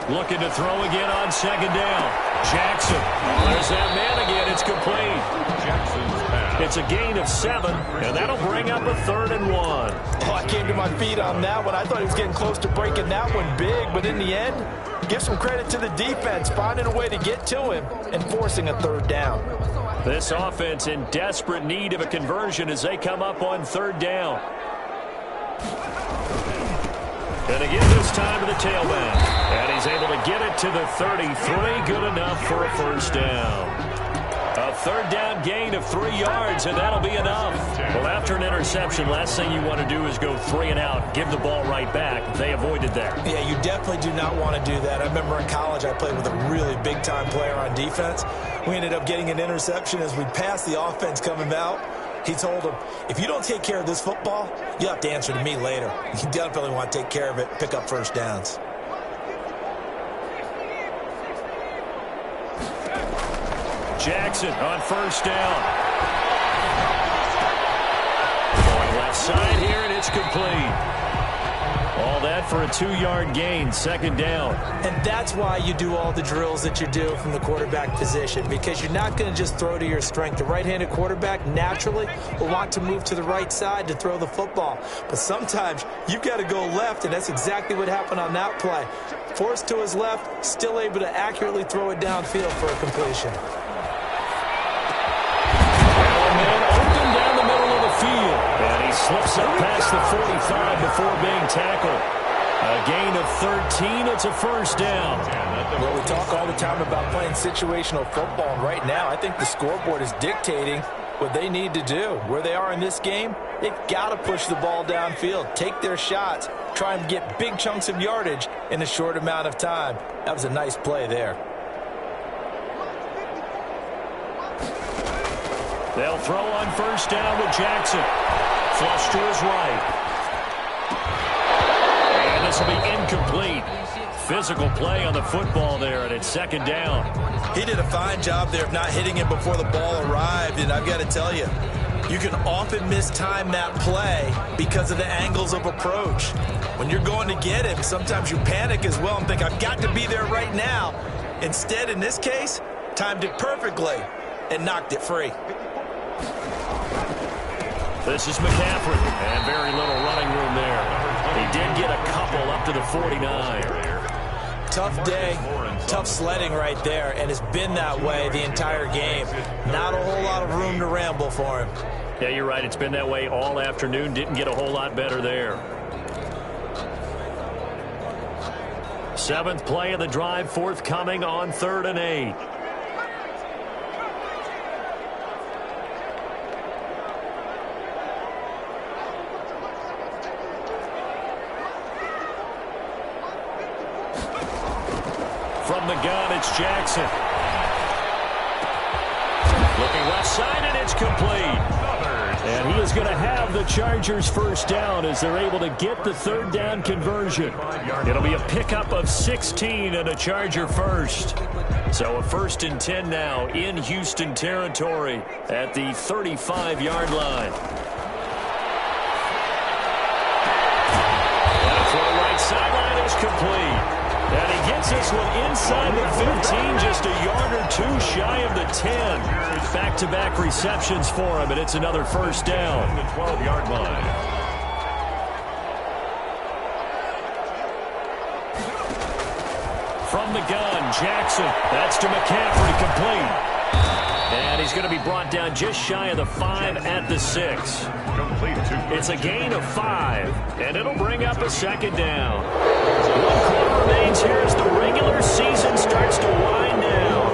Looking to throw again on second down. Jackson. There's that man again. It's complete. Jackson's pass. It's a gain of 7, and that'll bring up a 3rd and 1. Oh, I came to my feet on that one. I thought he was getting close to breaking that one big, but in the end, give some credit to the defense, finding a way to get to him and forcing a 3rd down. This offense in desperate need of a conversion as they come up on 3rd down. And again this time to the tailback. And he's able to get it to the 33. Good enough for a 1st down. A 3rd down gain of 3 yards, and that'll be enough. Well, after an interception, last thing you want to do is go 3 and out, give the ball right back. They avoided that. Yeah, you definitely do not want to do that. I remember in college I played with a really big-time player on defense. We ended up getting an interception as we passed the offense coming out. He told him, if you don't take care of this football, you'll have to answer to me later. You definitely want to take care of it, pick up 1st downs. Jackson on 1st down. Going left side here, and it's complete. All that for a 2-yard gain, 2nd down. And that's why you do all the drills that you do from the quarterback position, because you're not going to just throw to your strength. The right-handed quarterback naturally will want to move to the right side to throw the football. But sometimes you've got to go left, and that's exactly what happened on that play. Forced to his left, still able to accurately throw it downfield for a completion. And he slips up past the 45 before being tackled. A gain of 13. It's a 1st down. Well, we talk all the time about playing situational football, and right now I think the scoreboard is dictating what they need to do. Where they are in this game, they've got to push the ball downfield, take their shots, try and get big chunks of yardage in a short amount of time. That was a nice play there. They'll throw on 1st down with Jackson. Flush to his right. And this will be incomplete. Physical play on the football there, and it's 2nd down. He did a fine job there of not hitting it before the ball arrived, and I've got to tell you, you can often mistime that play because of the angles of approach. When you're going to get him, sometimes you panic as well and think, I've got to be there right now. Instead, in this case, timed it perfectly and knocked it free. This is McCaffrey, and very little running room there. He did get a couple up to the 49. Tough day, tough sledding right there, and it's been that way the entire game. Not a whole lot of room to ramble for him. Yeah, you're right. It's been that way all afternoon. Didn't get a whole lot better there. 7th play of the drive, forthcoming on 3rd and 8. From the gun, it's Jackson. Looking left side, and it's complete. And he is going to have the Chargers first down as they're able to get the third down conversion. It'll be a pickup of 16 and a Charger first. So a 1st and 10 now in Houston territory at the 35-yard line. And a throw right sideline is complete. And he gets this one inside the 15, just a yard or two shy of the 10. Back-to-back receptions for him, and it's another first down. The 12-yard line. From the gun, Jackson. That's to McCaffrey, complete. And he's going to be brought down just shy of the 5 at the 6. It's a gain of 5, and it'll bring up a second down. 1 quarter remains here as the regular season starts to wind down.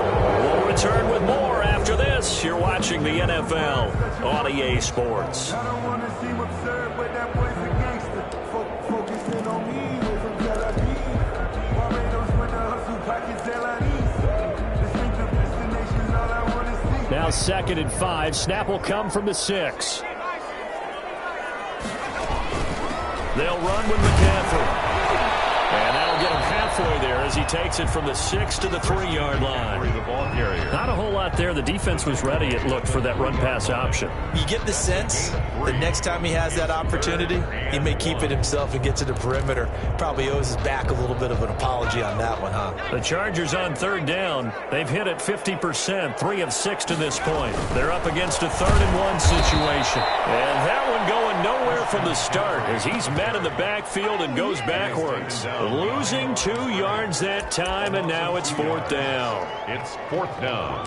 We'll return with more after this. You're watching the NFL on EA Sports. I don't want to seem absurd, but that boy's a gangster. Focusing on me with some Tel Aviv. Barbados with the hustle pockets, distinctive destinations, all I want to see. Now 2nd and 5. Snap will come from the 6. They'll run with McCaffrey. And that'll get him halfway there as he takes it from the 6 to the 3-yard line. Not a whole lot there. The defense was ready, it looked, for that run-pass option. You get the sense that next time he has that opportunity, he may keep it himself and get to the perimeter. Probably owes his back a little bit of an apology on that one, huh? The Chargers on 3rd down. They've hit it 50%, 3 of 6 to this point. They're up against a 3rd and 1 situation. And that one going nowhere from the start as he's met in the backfield and goes backwards. Losing 2 yards that time, and now it's 4th down. It's 4th down.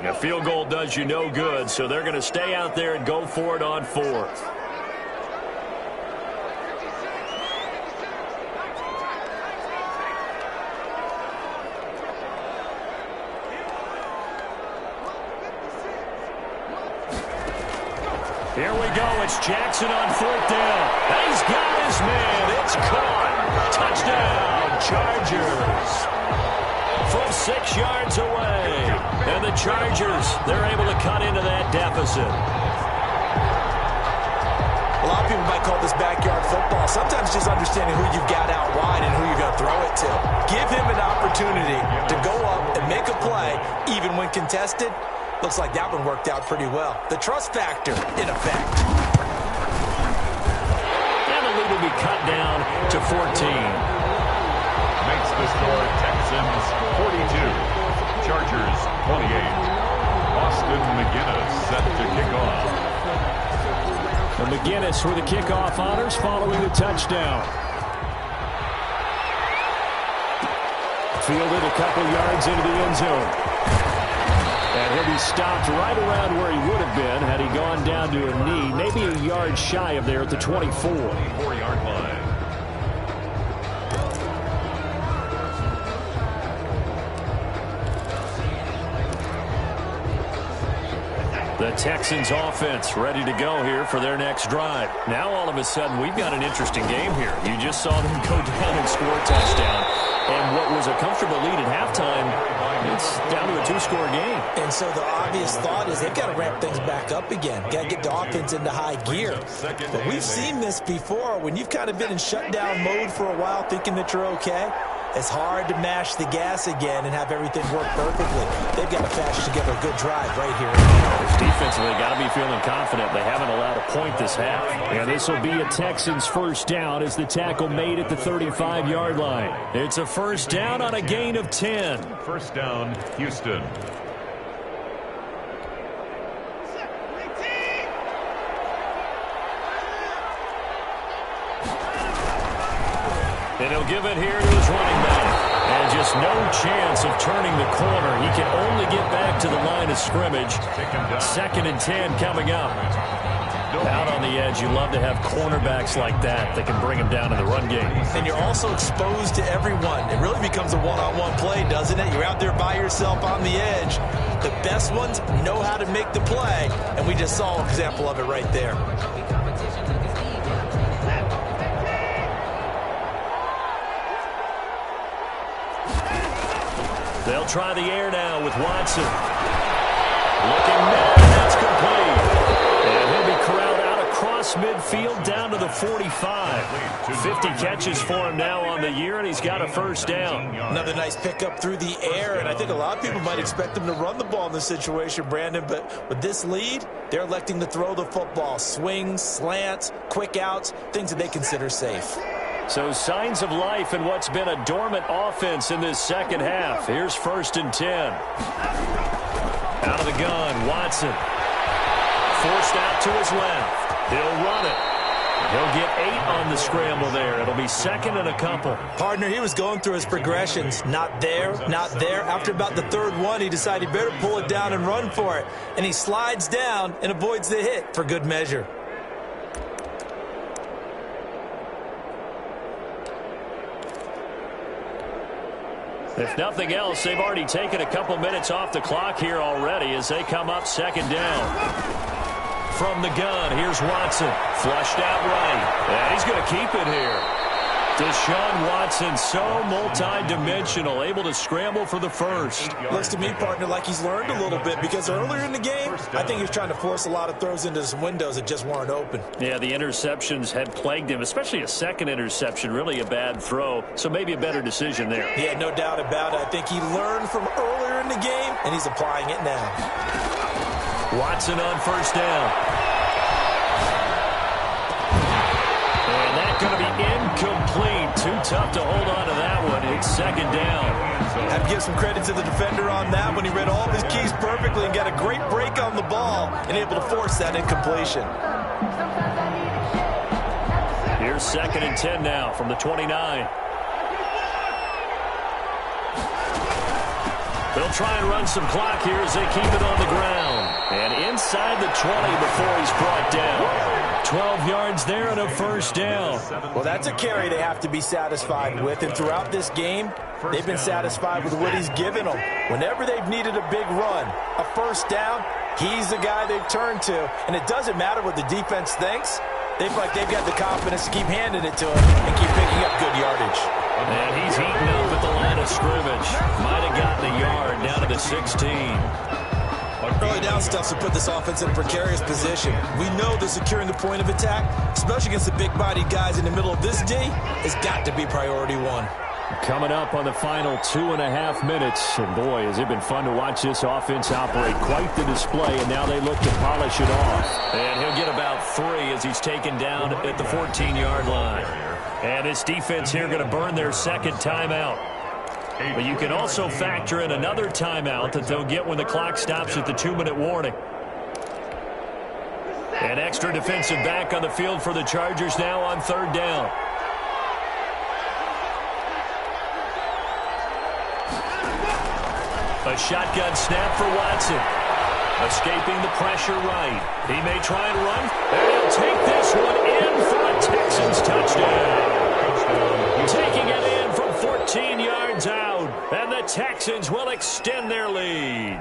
A field goal does you no good, so they're going to stay out there and go for it on 4th. Here we go. It's Jackson on 4th down. And he's got his man. It's caught. Touchdown, Chargers. From 6 yards away. And the Chargers, they're able to cut into that deficit. A lot of people might call this backyard football. Sometimes just understanding who you've got out wide and who you're going to throw it to. Give him an opportunity to go up and make a play, even when contested. Looks like that one worked out pretty well. The trust factor, in effect. And the lead will be cut down to 14. Makes the score Texans 42. Chargers 28. Austin McGinnis set to kick off. And McGinnis with the kickoff honors following the touchdown. Fielded a couple yards into the end zone. And he'll be stopped right around where he would have been had he gone down to a knee, maybe a yard shy of there at the 24. 4-yard line. The Texans offense ready to go here for their next drive. Now all of a sudden we've got an interesting game here. You just saw them go down and score a touchdown. And what was a comfortable lead at halftime, it's down to a 2-score game. And so the obvious thought is they've got to ramp things back up again. Got to get the offense into high gear. But we've seen this before. When you've kind of been in shutdown mode for a while thinking that you're okay, it's hard to mash the gas again and have everything work perfectly. They've got to fashion together a good drive right here. Defensively, got to be feeling confident. They haven't allowed a point this half. And this will be a Texans first down as the tackle made at the 35-yard line. It's a first down on a gain of 10. First down, Houston. And he'll give it here to his running back. And just no chance of turning the corner. He can only get back to the line of scrimmage. 2nd and 10 coming up. Out on the edge, you love to have cornerbacks like that can bring him down in the run game. And you're also exposed to everyone. It really becomes a one-on-one play, doesn't it? You're out there by yourself on the edge. The best ones know how to make the play, and we just saw an example of it right there. They'll try the air now with Watson. Looking now, that's complete. And he'll be corralled out across midfield down to the 45. 50 catches for him now on the year, and he's got a first down. Another nice pickup through the air, and I think a lot of people might expect him to run the ball in this situation, Brandon, but with this lead, they're electing to throw the football. Swings, slants, quick outs, things that they consider safe. So signs of life in what's been a dormant offense in this second half. Here's 1st and 10. Out of the gun, Watson. Forced out to his left. He'll run it. He'll get 8 on the scramble there. It'll be 2nd and a couple. Partner, he was going through his progressions. Not there, not there. After about the 3rd one, he decided he better pull it down and run for it. And he slides down and avoids the hit for good measure. If nothing else, they've already taken a couple minutes off the clock here already as they come up 2nd down. From the gun, here's Watson. Flushed out right. And he's going to keep it here. Deshaun Watson, so multi-dimensional, able to scramble for the first. Looks to me, partner, like he's learned a little bit because earlier in the game, I think he was trying to force a lot of throws into some windows that just weren't open. Yeah, the interceptions had plagued him, especially a second interception, really a bad throw. So maybe a better decision there. Yeah, no doubt about it. I think he learned from earlier in the game, and he's applying it now. Watson on 1st down. And that's going to be incomplete. Too tough to hold on to that one. It's 2nd down. Have to give some credit to the defender on that when he read all of his keys perfectly and got a great break on the ball and able to force that incompletion. Here's 2nd and 10 now from the 29. They'll try and run some clock here as they keep it on the ground. And inside the 20 before he's brought down. 12 yards there and a first down. Well, that's a carry they have to be satisfied with. And throughout this game, they've been satisfied with what he's given them. Whenever they've needed a big run, a first down, he's the guy they've turned to. And it doesn't matter what the defense thinks. They feel like they've got the confidence to keep handing it to him and keep picking up good yardage. And he's heating up at the line of scrimmage. Might have gotten a yard down to the 16. Early down stuff to put this offense in a precarious position. We know that securing the point of attack, especially against the big-bodied guys in the middle of this D, has got to be priority one. Coming up on the final 2.5 minutes. And boy, has it been fun to watch this offense operate. Quite the display, and now they look to polish it off. And he'll get about 3 as he's taken down at the 14-yard line. And this defense here going to burn their 2nd timeout. But you can also factor in another timeout that they'll get when the clock stops at the 2-minute warning. An extra defensive back on the field for the Chargers now on 3rd down. A shotgun snap for Watson. Escaping the pressure right. He may try and run, and he'll take this one in for a Texans touchdown. Taking it in from 14 yards out, and the Texans will extend their lead.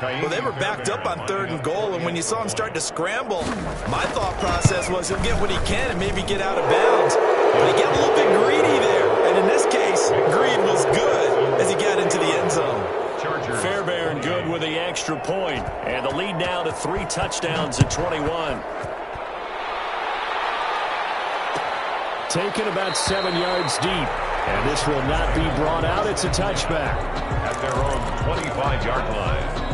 Well, they were backed up on 3rd and goal, and when you saw him start to scramble, my thought process was he'll get what he can and maybe get out of bounds. But he got a little bit greedy there, and in this case, greed was good as he got into the end zone. Fairbairn good with the extra point, and the lead now to 3 touchdowns at 21. Taken about 7 yards deep, and this will not be brought out. It's a touchback. At their own 25-yard line.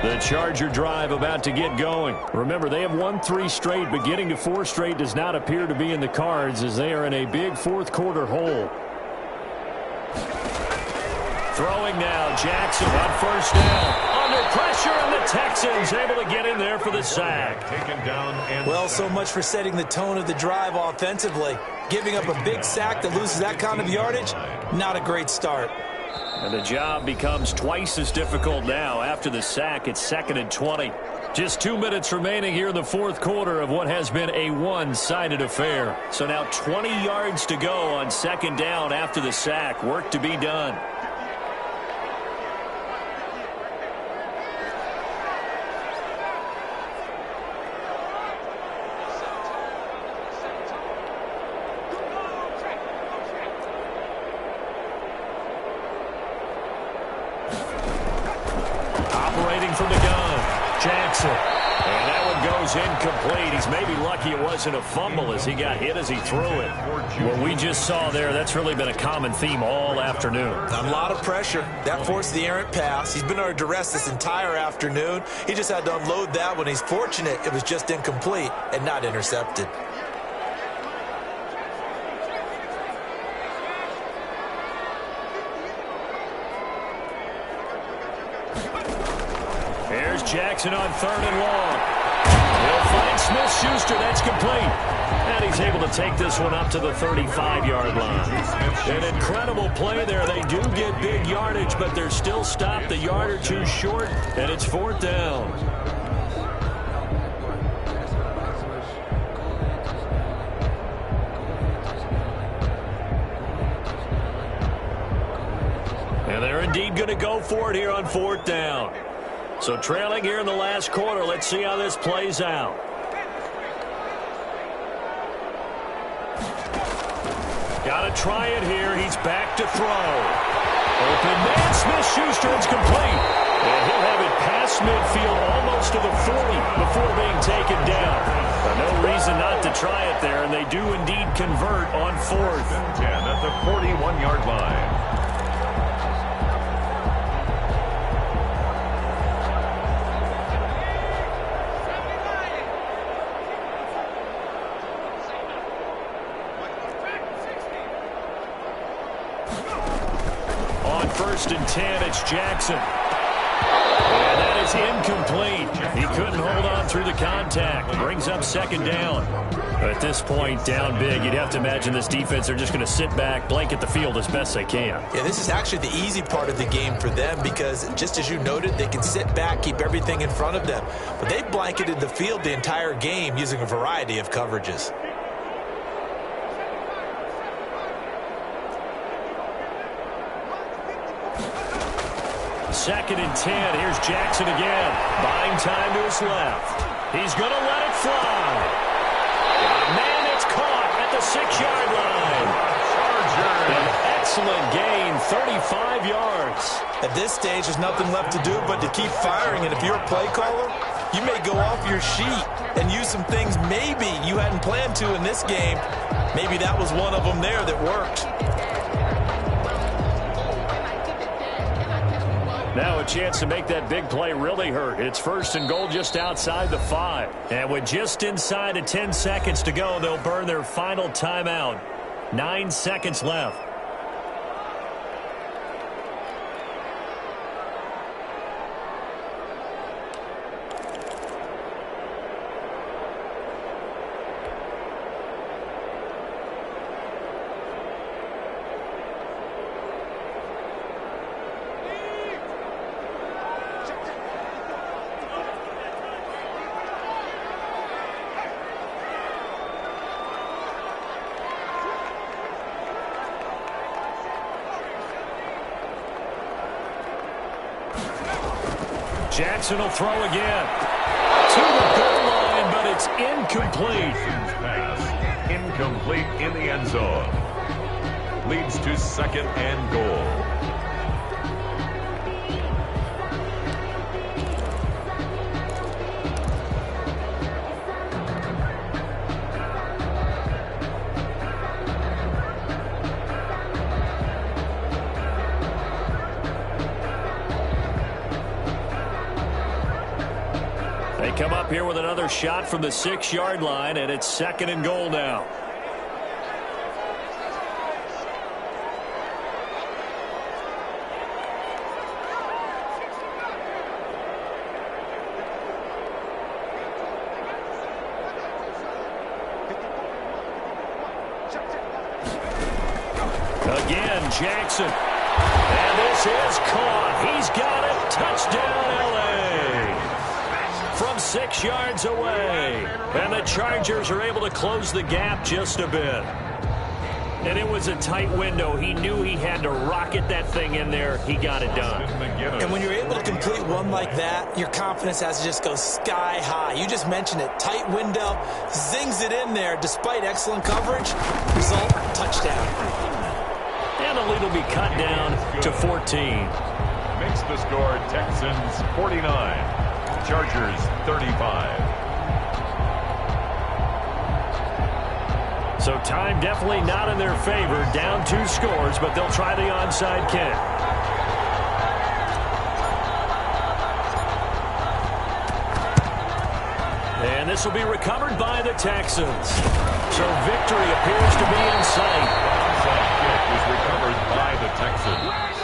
The Charger drive about to get going. Remember, they have won 3 straight, but getting to 4 straight does not appear to be in the cards as they are in a big 4th quarter hole. Throwing now, Jackson on 1st down. Under pressure, and the Texans able to get in there for the sack. Taken down and well, so much for setting the tone of the drive offensively. Giving up a big sack that loses that kind of yardage, not a great start. And the job becomes twice as difficult now after the sack. It's 2nd and 20. Just 2 minutes remaining here in the 4th quarter of what has been a one-sided affair. So now 20 yards to go on 2nd down after the sack. Work to be done. Jackson. And that one goes incomplete. He's maybe lucky it wasn't a fumble as he got hit as he threw it. What we just saw there, that's really been a common theme all afternoon. A lot of pressure. That forced the errant pass. He's been under duress this entire afternoon. He just had to unload that one. He's fortunate it was just incomplete and not intercepted. Here's Jackson on 3rd and long. He'll find Smith-Schuster. That's complete. And he's able to take this one up to the 35-yard line. An incredible play there. They do get big yardage, but they're still stopped a yard or two short, and it's 4th down. And they're indeed going to go for it here on 4th down. So trailing here in the last quarter. Let's see how this plays out. Got to try it here. He's back to throw. Open man, Smith-Schuster. It's complete. And he'll have it past midfield almost to the 40 before being taken down. But no reason not to try it there, and they do indeed convert on 4th. 10 at the 41-yard line. On 1st and 10, it's Jackson. And that is incomplete. He couldn't hold on through the contact. Brings up 2nd down. At this point, down big, you'd have to imagine this defense are just going to sit back, blanket the field as best they can. Yeah, this is actually the easy part of the game for them because, just as you noted, they can sit back, keep everything in front of them. But they blanketed the field the entire game using a variety of coverages. 2nd and 10. Here's Jackson again. Buying time to his left. He's going to let it fly. Man, it's caught at the 6-yard line. An excellent gain, 35 yards. At this stage, there's nothing left to do but to keep firing. And if you're a play caller, you may go off your sheet and use some things maybe you hadn't planned to in this game. Maybe that was one of them there that worked. Now a chance to make that big play really hurt. It's 1st and goal just outside the 5. And with just inside of 10 seconds to go, they'll burn their final timeout. 9 seconds left. Jackson will throw again. To the goal line, but it's incomplete. Pass incomplete in the end zone. Leads to 2nd and goal. They come up here with another shot from the 6-yard line, and it's 2nd and goal now. Again, Jackson. And this is caught. He's got it. Touchdown, L.A. From 6 yards away. And the Chargers are able to close the gap just a bit. And it was a tight window. He knew he had to rocket that thing in there. He got it done. And when you're able to complete one like that, your confidence has to just go sky high. You just mentioned it. Tight window, zings it in there despite excellent coverage. Result, touchdown. And the lead will be cut down to 14. Makes the score Texans 49. Chargers 35. So time definitely not in their favor. Down 2 scores, but they'll try the onside kick. And this will be recovered by the Texans. So victory appears to be in sight. Onside kick was recovered by the Texans.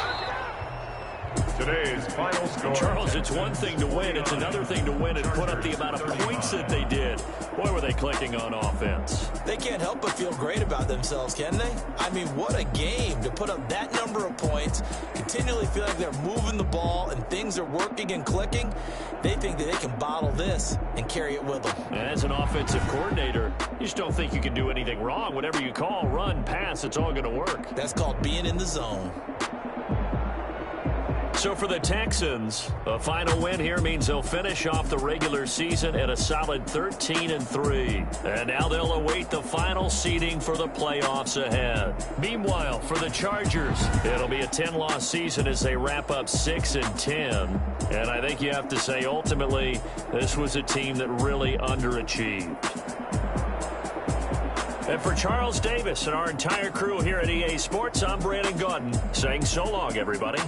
Today's final score. Charles, it's one thing to win. It's another thing to win and put up the amount of points that they did. Boy, were they clicking on offense. They can't help but feel great about themselves, can they? I mean, what a game to put up that number of points, continually feel like they're moving the ball and things are working and clicking. They think that they can bottle this and carry it with them. As an offensive coordinator, you just don't think you can do anything wrong. Whatever you call, run, pass, it's all going to work. That's called being in the zone. So for the Texans, a final win here means they'll finish off the regular season at a solid 13-3. And now they'll await the final seeding for the playoffs ahead. Meanwhile, for the Chargers, it'll be a 10-loss season as they wrap up 6-10. And I think you have to say, ultimately, this was a team that really underachieved. And for Charles Davis and our entire crew here at EA Sports, I'm Brandon Gaudin saying so long, everybody.